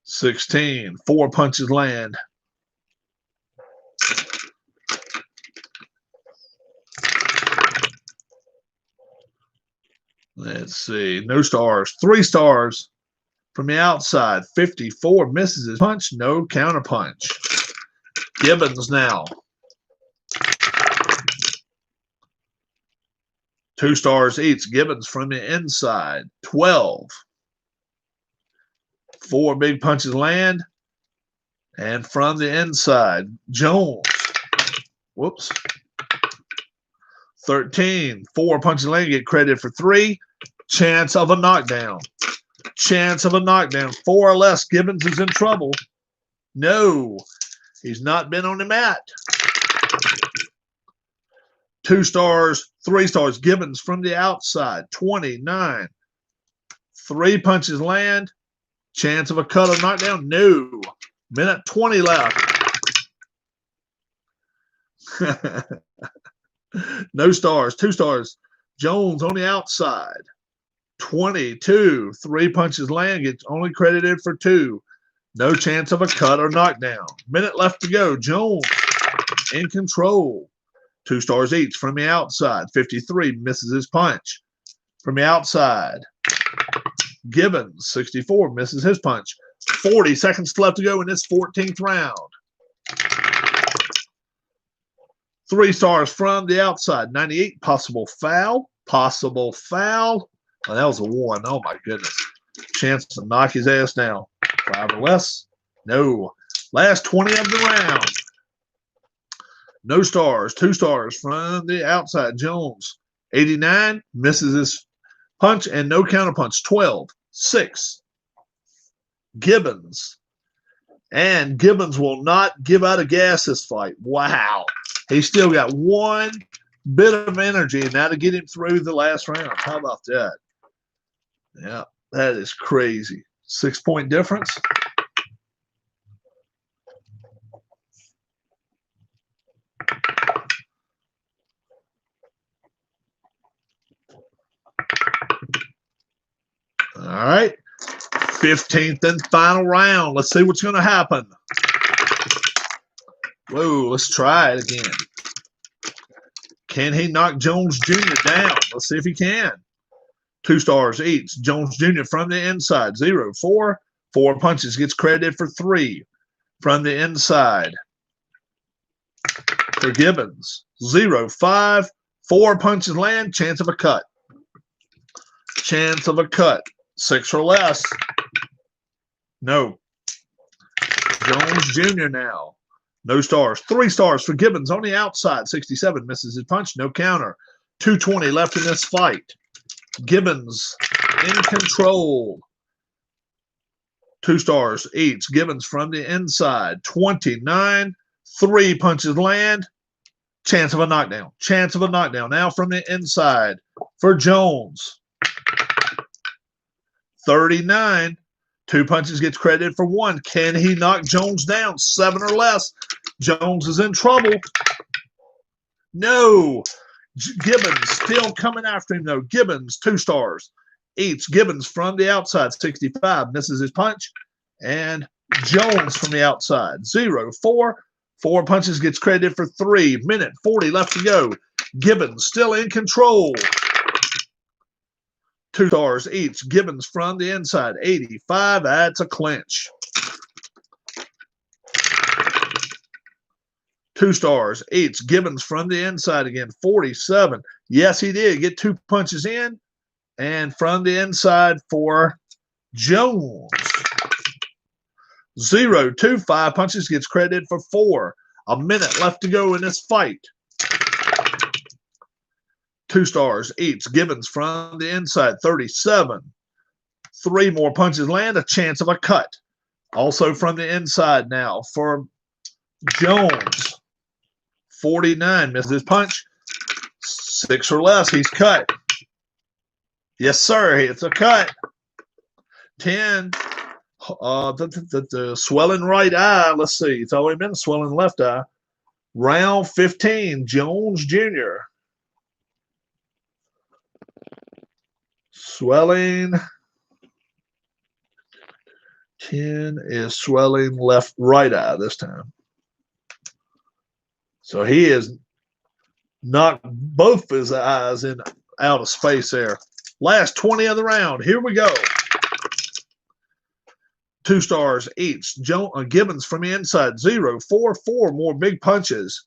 $16. 4 punches land. Let's see. No stars. 3 stars from the outside. 54, misses his punch. No counter punch. Gibbons now. 2 stars each. Gibbons from the inside. 12. 4 big punches land. And from the inside, Jones. Whoops. 13. 4 punches land, get credited for 3. Chance of a knockdown. Chance of a knockdown. 4 or less. Gibbons is in trouble. No. He's not been on the mat. 2 stars, 3 stars. Gibbons from the outside. 29. 3 punches land. Chance of a cut or knockdown. No. Minute 20 left. No stars. 2 stars. Jones on the outside. 22. 3 punches land. Gets only credited for 2. No chance of a cut or knockdown. Minute left to go. Jones in control. 2 stars each from the outside. 53. Misses his punch. From the outside. Gibbons, 64. Misses his punch. 40 seconds left to go in this 14th round. 3 stars from the outside. 98. Possible foul. Possible foul. Oh, that was a 1. Oh, my goodness. Chance to knock his ass down. 5 or less. No. Last 20 of the round. No stars. 2 stars from the outside. Jones, 89. Misses his punch and no counter punch. 12. 6. Gibbons. And Gibbons will not give out of gas this fight. Wow. He's still got 1 bit of energy, and now to get him through the last round. How about that? Yeah, that is crazy. 6-point difference. All right. 15th and final round. Let's see what's going to happen. Whoa, let's try it again. Can he knock Jones Jr. down? Let's see if he can. 2 stars each. Jones Jr. from the inside. 0. 4. 4 punches. Gets credited for 3. From the inside. For Gibbons. 0. 5. 4 punches land. Chance of a cut. Chance of a cut. 6 or less. No. Jones Jr. now. No stars. 3 stars for Gibbons on the outside. 67. Misses his punch. No counter. 2:20 left in this fight. Gibbons in control. 2 stars each. Gibbons from the inside, 29. 3 punches land. Chance of a knockdown. Chance of a knockdown. Now from the inside for Jones. 39. 2 punches gets credited for 1. Can he knock Jones down? 7 or less. Jones is in trouble. No. Gibbons still coming after him, though. Gibbons, 2 stars each. Gibbons from the outside, 65. Misses his punch. And Jones from the outside, 0, 4. 4 punches gets credited for 3. Minute 40 left to go. Gibbons still in control. 2 stars each. Gibbons from the inside, 85. That's a clinch. 2 stars each. Gibbons from the inside again, 47. Yes, he did get 2 punches in. And from the inside for Jones. 0, 2, 5 punches gets credited for 4. A minute left to go in this fight. 2 stars each. Gibbons from the inside, 37. 3 more punches land, a chance of a cut. Also from the inside now for Jones. 49, misses his punch. 6 or less, he's cut. Yes, sir, it's a cut. 10. The swelling right eye. Let's see. It's already been a swelling left eye. Round 15, Jones Jr. Swelling. 10 is swelling right eye this time. So he has knocked both his eyes out of space there. Last 20 of the round. Here we go. 2 stars each. Gibbons from the inside, 0, 4, 4 more big punches.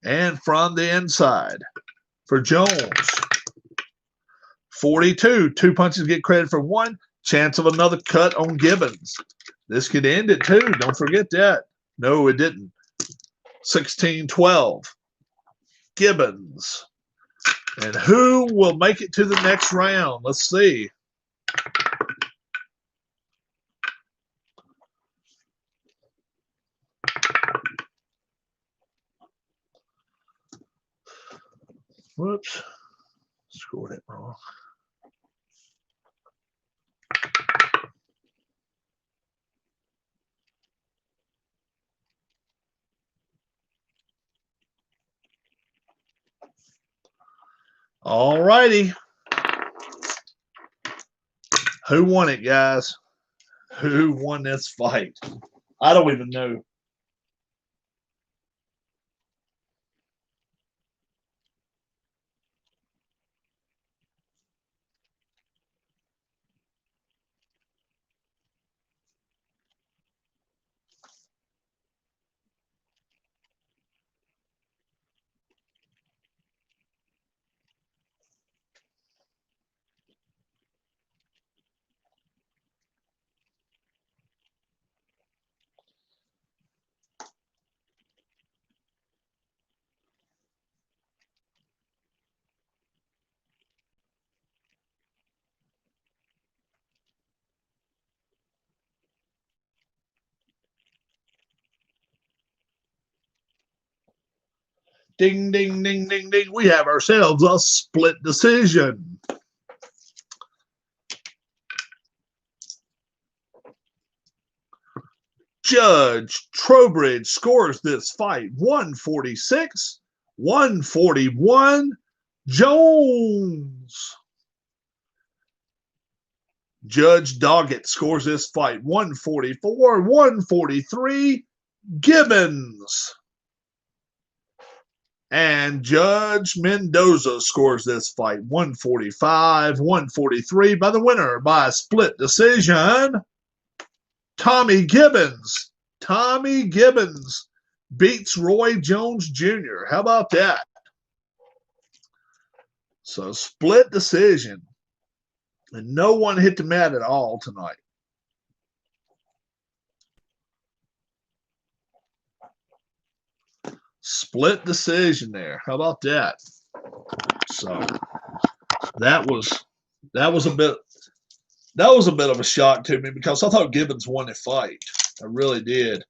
And from the inside for Jones. 42, 2 punches get credit for 1. Chance of another cut on Gibbons. This could end it too. Don't forget that. No, it didn't. 16-12. Gibbons. And who will make it to the next round? Let's see. Whoops. Scored it wrong. All righty. Who won it, guys? Who won this fight? I don't even know. Ding, ding, ding, ding, ding. We have ourselves a split decision. Judge Trowbridge scores this fight 146, 141. Jones. Judge Doggett scores this fight 144, 143. Gibbons. And Judge Mendoza scores this fight 145, 143 by the winner by split decision. Tommy Gibbons. Tommy Gibbons beats Roy Jones Jr. How about that? So split decision. And no one hit the mat at all tonight. Split decision there. How about that? So that was a bit that was a bit of a shock to me because I thought Gibbons won the fight. I really did.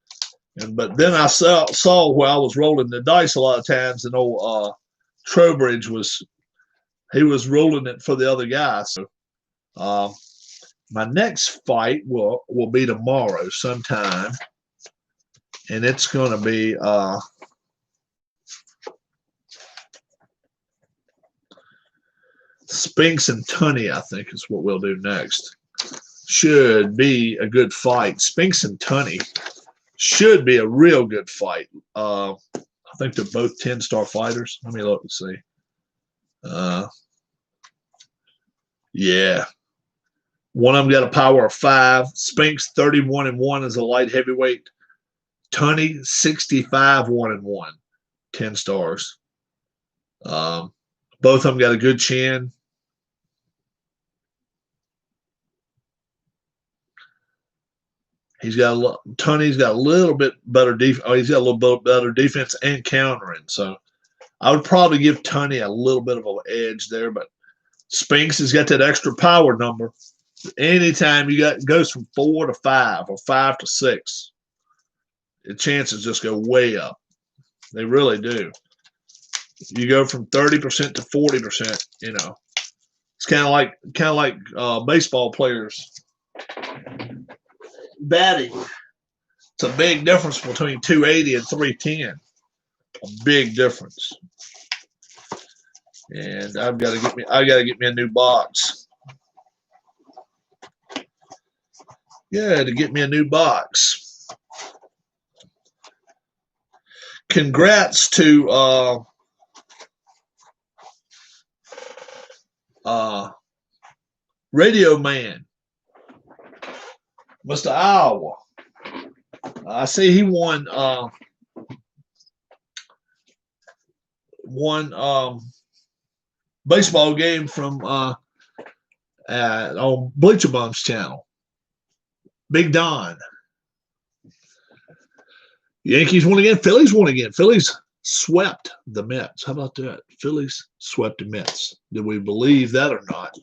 But then I saw where I was rolling the dice a lot of times, and old Trowbridge was rolling it for the other guy. So my next fight will be tomorrow sometime, and it's going to be Spinks and Tunney, I think is what we'll do next. Should be a good fight. Spinks and Tunney should be a real good fight. I think they're both 10-star fighters. Let me look and see. Yeah. One of them got a power of 5. Spinks 31-1 as a light heavyweight. Tunney 65-1-1, 10 stars. Both of them got a good chin. Tunney's got a little bit better defense. Oh, he's got a little bit better defense and countering. So I would probably give Tunney a little bit of an edge there, but Spinks has got that extra power number. Anytime goes from 4 to 5 or 5 to 6, the chances just go way up. They really do. You go from 30% to 40%. You know, it's kind of like baseball players batting. It's a big difference between 280 and 310. A big difference. And I gotta get me a new box. Yeah, to get me a new box. Congrats to Radio Man, Mr. Iowa. I see he won baseball game from on Bleacher Bum's channel. Big Don. Yankees won again. Phillies won again. Phillies swept the Mets. How about that? Phillies swept the Mets. Did we believe that or not?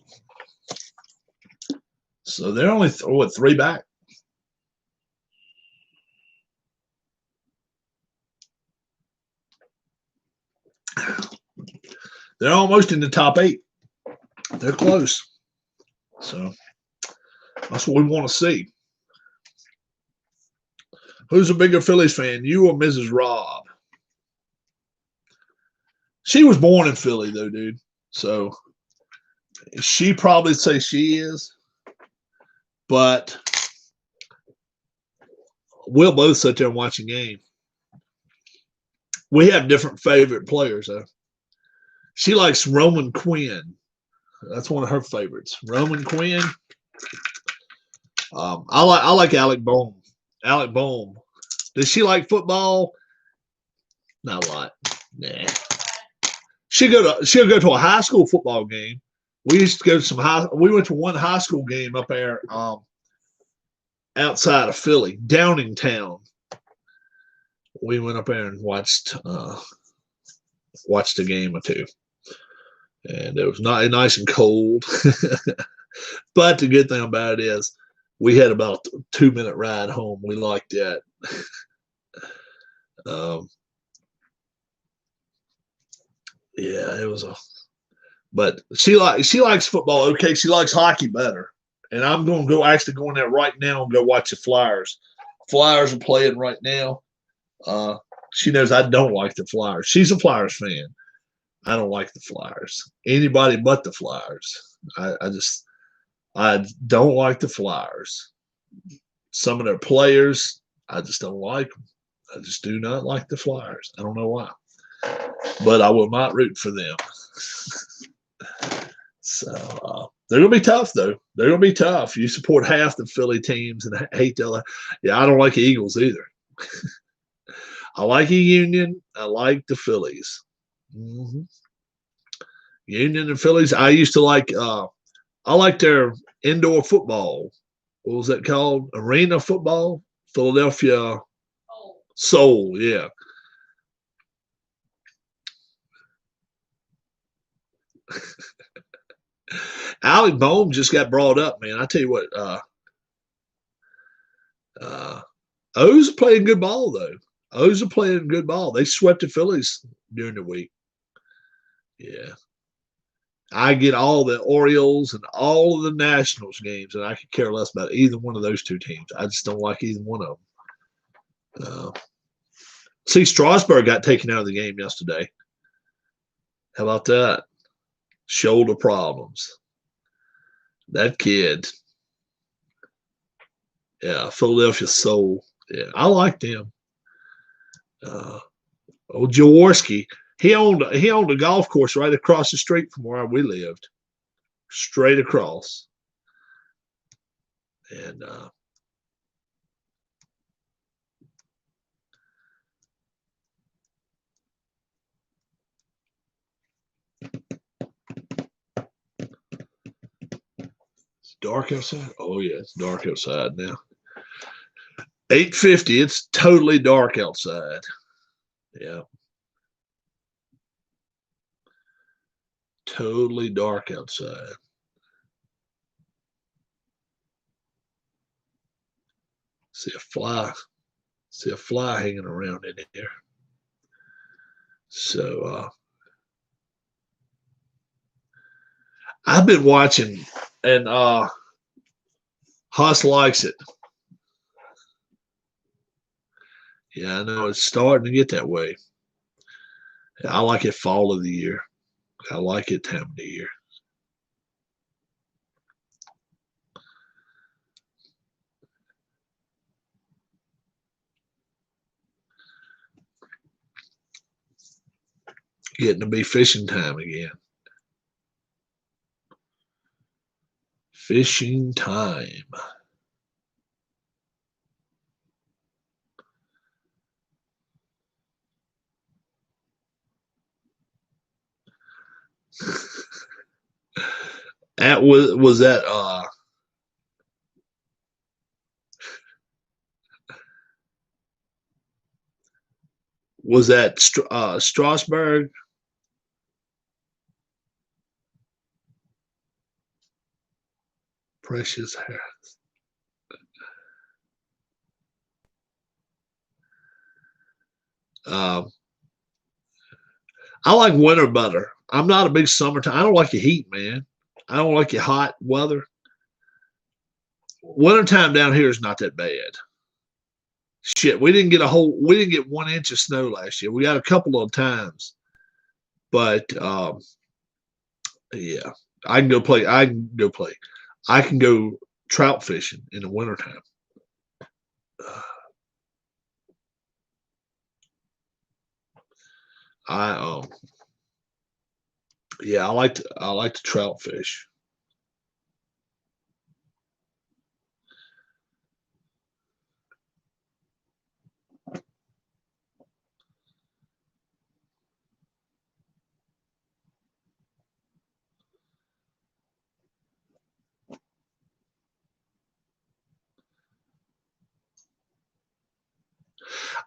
So they're only 3 back. They're almost in the top 8. They're close. So that's what we want to see. Who's a bigger Phillies fan, you or Mrs. Robb? She was born in Philly, though, dude. So she probably say she is. But we'll both sit there and watch a game. We have different favorite players, though. She likes Roman Quinn. That's one of her favorites. Roman Quinn. I like Alec Bohm. Alec Bohm. Does she like football? Not a lot. Nah. She'll go to a high school football game. We used to go to we went to one high school game up there outside of Philly, Downingtown. We went up there and watched a game or two. And it was not nice and cold. But the good thing about it is we had about a 2-minute ride home. We liked that. Yeah, it was but she likes football. Okay, she likes hockey better. And I'm going to go in there right now and go watch the Flyers. Flyers are playing right now. She knows I don't like the Flyers. She's a Flyers fan. I don't like the Flyers. Anybody but the Flyers. I don't like the Flyers. Some of their players, I just don't like them. I just do not like the Flyers. I don't know why. But I will not root for them. So they're going to be tough, though. They're going to be tough. You support half the Philly teams and hate the other. Yeah, I don't like the Eagles either. I like the Union. I like the Phillies. Mm-hmm. Union and Phillies. I used to like. I like their indoor football. What was that called? Arena football. Philadelphia Soul. Yeah. Alec Bohm just got brought up, man. I tell you what, O's are playing good ball though. O's are playing good ball. They swept the Phillies during the week. Yeah. I get all the Orioles and all of the Nationals games, and I could care less about either one of those two teams. I just don't like either one of them. See, Strasburg got taken out of the game yesterday. How about that? Shoulder problems. That kid. Yeah, Philadelphia Soul. Yeah, I liked him. Jaworski. He owned a golf course right across the street from where we lived. Straight across. And it's dark outside. Oh yeah, it's dark outside now. 8:50. It's totally dark outside. Yeah. Totally dark outside. See a fly hanging around in here. So I've been watching, and Huss likes it. Yeah, I know it's starting to get that way. I like it fall of the year. I like it time of the year. Getting to be fishing time again. Fishing time. That was that Strasburg? Precious Harris. I like winter better. I'm not a big summertime. I don't like the heat, man. I don't like the hot weather. Wintertime down here is not that bad. Shit, we didn't get 1 inch of snow last year. We got a couple of times, but yeah, I can go play. I can go trout fishing in the wintertime. I yeah, I like to trout fish.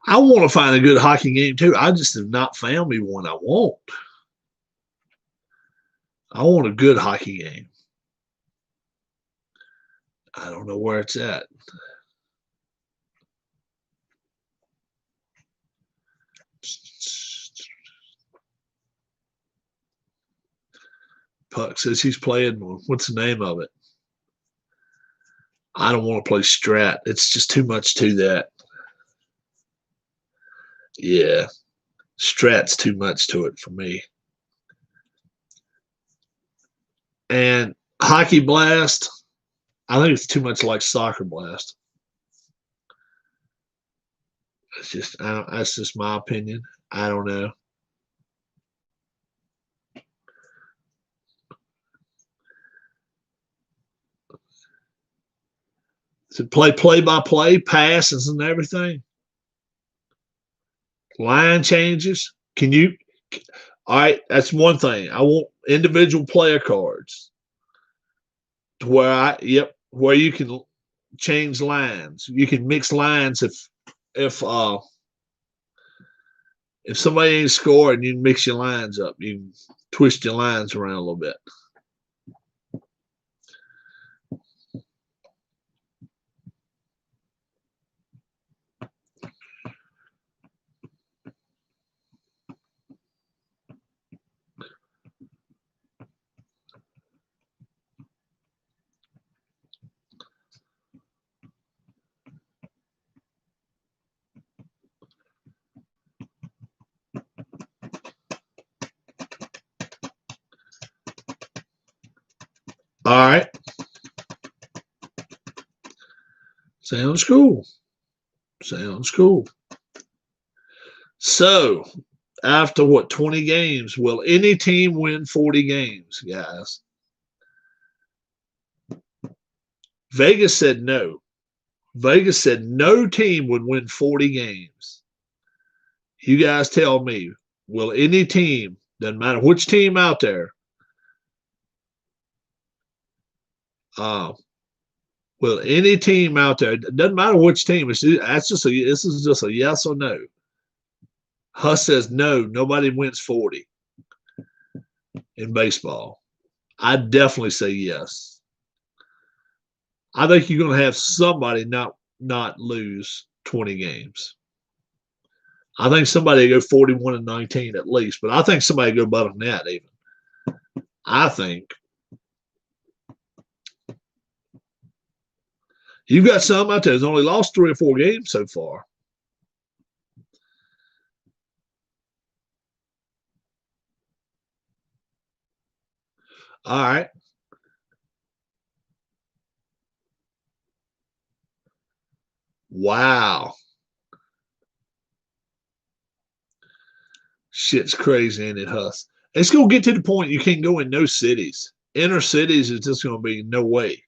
I want to find a good hockey game too. I just have not found me one I want. I want a good hockey game. I don't know where it's at. Puck says he's playing one. What's the name of it? I don't want to play Strat. It's just too much to that. Yeah. Strat's too much to it for me. And Hockey Blast, I think it's too much like Soccer Blast. That's just my opinion. I don't know. To play by play, passes and everything. Line changes. Can you? All right, that's one thing. I want individual player cards to where you can change lines. You can mix lines if somebody ain't scoring, you can mix your lines up. You can twist your lines around a little bit. All right. Sounds cool. Sounds cool. So, after what, 20 games, will any team win 40 games, guys? Vegas said no. Vegas said no team would win 40 games. You guys tell me, will any team, doesn't matter which team out there, will any team out there, doesn't matter which team, this is just a yes or no. Huss says no, nobody wins 40 in baseball. I definitely say yes. I think you're going to have somebody not lose 20 games. I think somebody will go 41-19 at least, but I think somebody will go better than that even. I think you've got some out there that's only lost 3 or 4 games so far. All right. Wow. Shit's crazy, ain't it, Huss? It's going to get to the point you can't go in no cities. Inner cities is just going to be no way.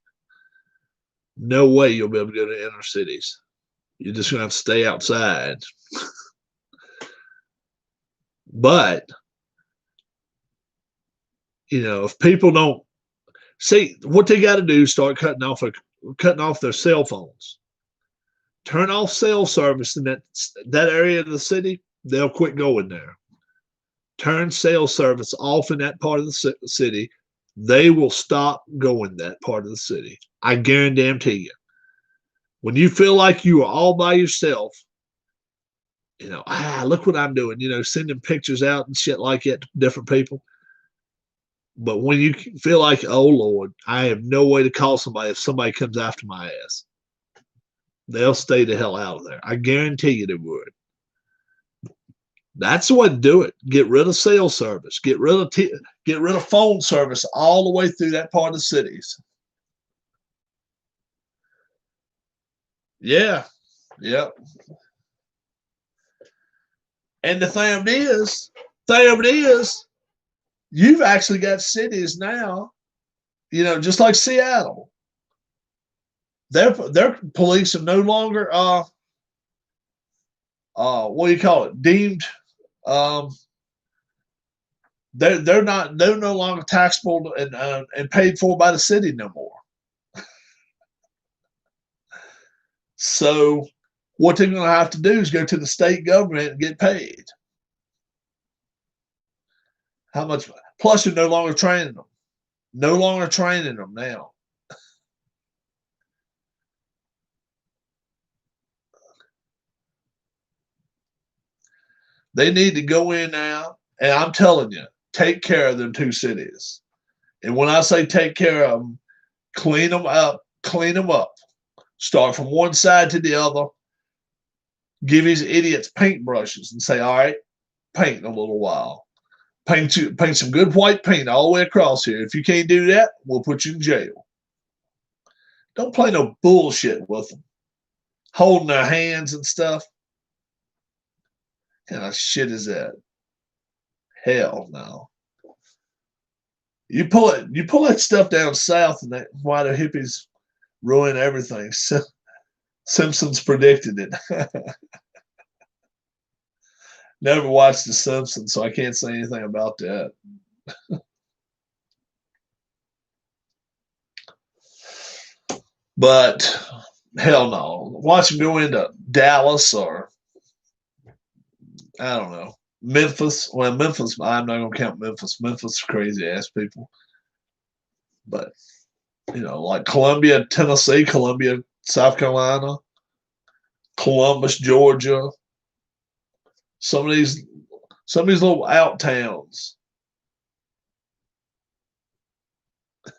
No way you'll be able to go to inner cities. You're just going to have to stay outside. But, if people don't see what they got to do, start cutting off their cell phones. Turn off cell service in that area of the city. They'll quit going there. Turn cell service off in that part of the city. They will stop going that part of the city. I guarantee you. When you feel like you are all by yourself, look what I'm doing, sending pictures out and shit like that to different people. But when you feel like, oh, Lord, I have no way to call somebody if somebody comes after my ass, they'll stay the hell out of there. I guarantee you they would. That's the way to do it. Get rid of cell service. Get rid of phone service all the way through that part of the cities. Yeah. Yep. And the thing is, you've actually got cities now, just like Seattle. Their police are no longer what do you call it? Deemed they're no longer taxable and paid for by the city no more. So what they're going to have to do is go to the state government and get paid. How much? Plus, you're no longer training them. No longer training them now. They need to go in now, and I'm telling you, take care of them 2 cities. And when I say take care of them, clean them up. Start from one side to the other. Give these idiots paintbrushes and say, all right, paint in a little while. Paint some good white paint all the way across here. If you can't do that, we'll put you in jail. Don't play no bullshit with them. Holding their hands and stuff. What kind of shit is that? Hell no. You pull that stuff down south, and that why the hippies ruin everything. Simpsons predicted it. Never watched The Simpsons, so I can't say anything about that. But hell no. Watch them go into Dallas or I don't know. Memphis. Well, Memphis, I'm not going to count Memphis. Memphis is crazy ass people. But, like Columbia, Tennessee, Columbia, South Carolina, Columbus, Georgia. Some of these little out towns. A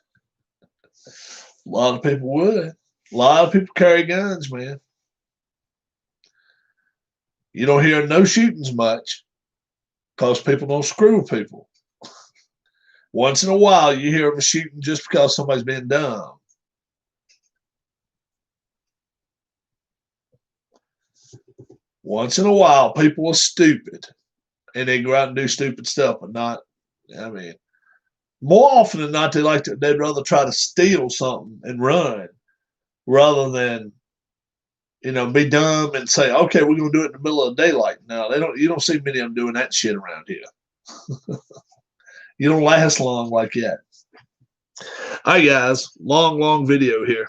lot of people would. A lot of people carry guns, man. You don't hear no shootings much because people don't screw with people. Once in a while, you hear of a shooting just because somebody's been dumb. Once in a while, people are stupid, and they go out and do stupid stuff, but not. I mean, more often than not, they'd rather try to steal something and run rather than be dumb and say, okay, we're gonna do it in the middle of the daylight. No, they don't. You don't see many of them doing that shit around here. You don't last long like that. All right, guys, long video here.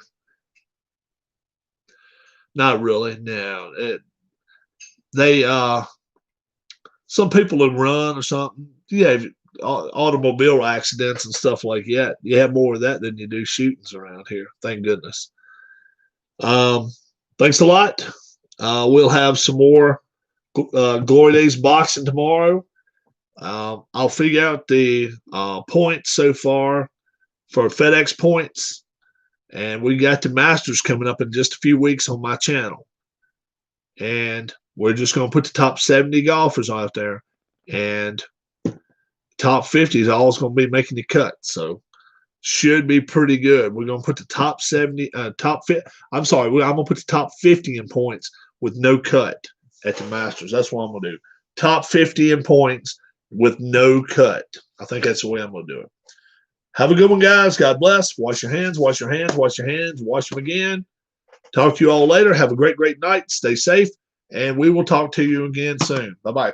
Not really. No, some people have run or something. Yeah, automobile accidents and stuff like that. You have more of that than you do shootings around here. Thank goodness. Thanks a lot. We'll have some more Glory Days boxing tomorrow. I'll figure out the points so far for FedEx points, and we got the Masters coming up in just a few weeks on my channel. And we're just going to put the top 70 golfers out there, and top 50 is always going to be making the cut. So should be pretty good. We're going to put the top 70, top 50. I'm sorry, I'm going to put the top 50 in points with no cut at the Masters. That's what I'm going to do. Top 50 in points with no cut. I think that's the way I'm going to do it. Have a good one, guys. God bless. Wash your hands, wash your hands, wash your hands, wash them again. Talk to you all later. Have a great night. Stay safe, and we will talk to you again soon. Bye-bye.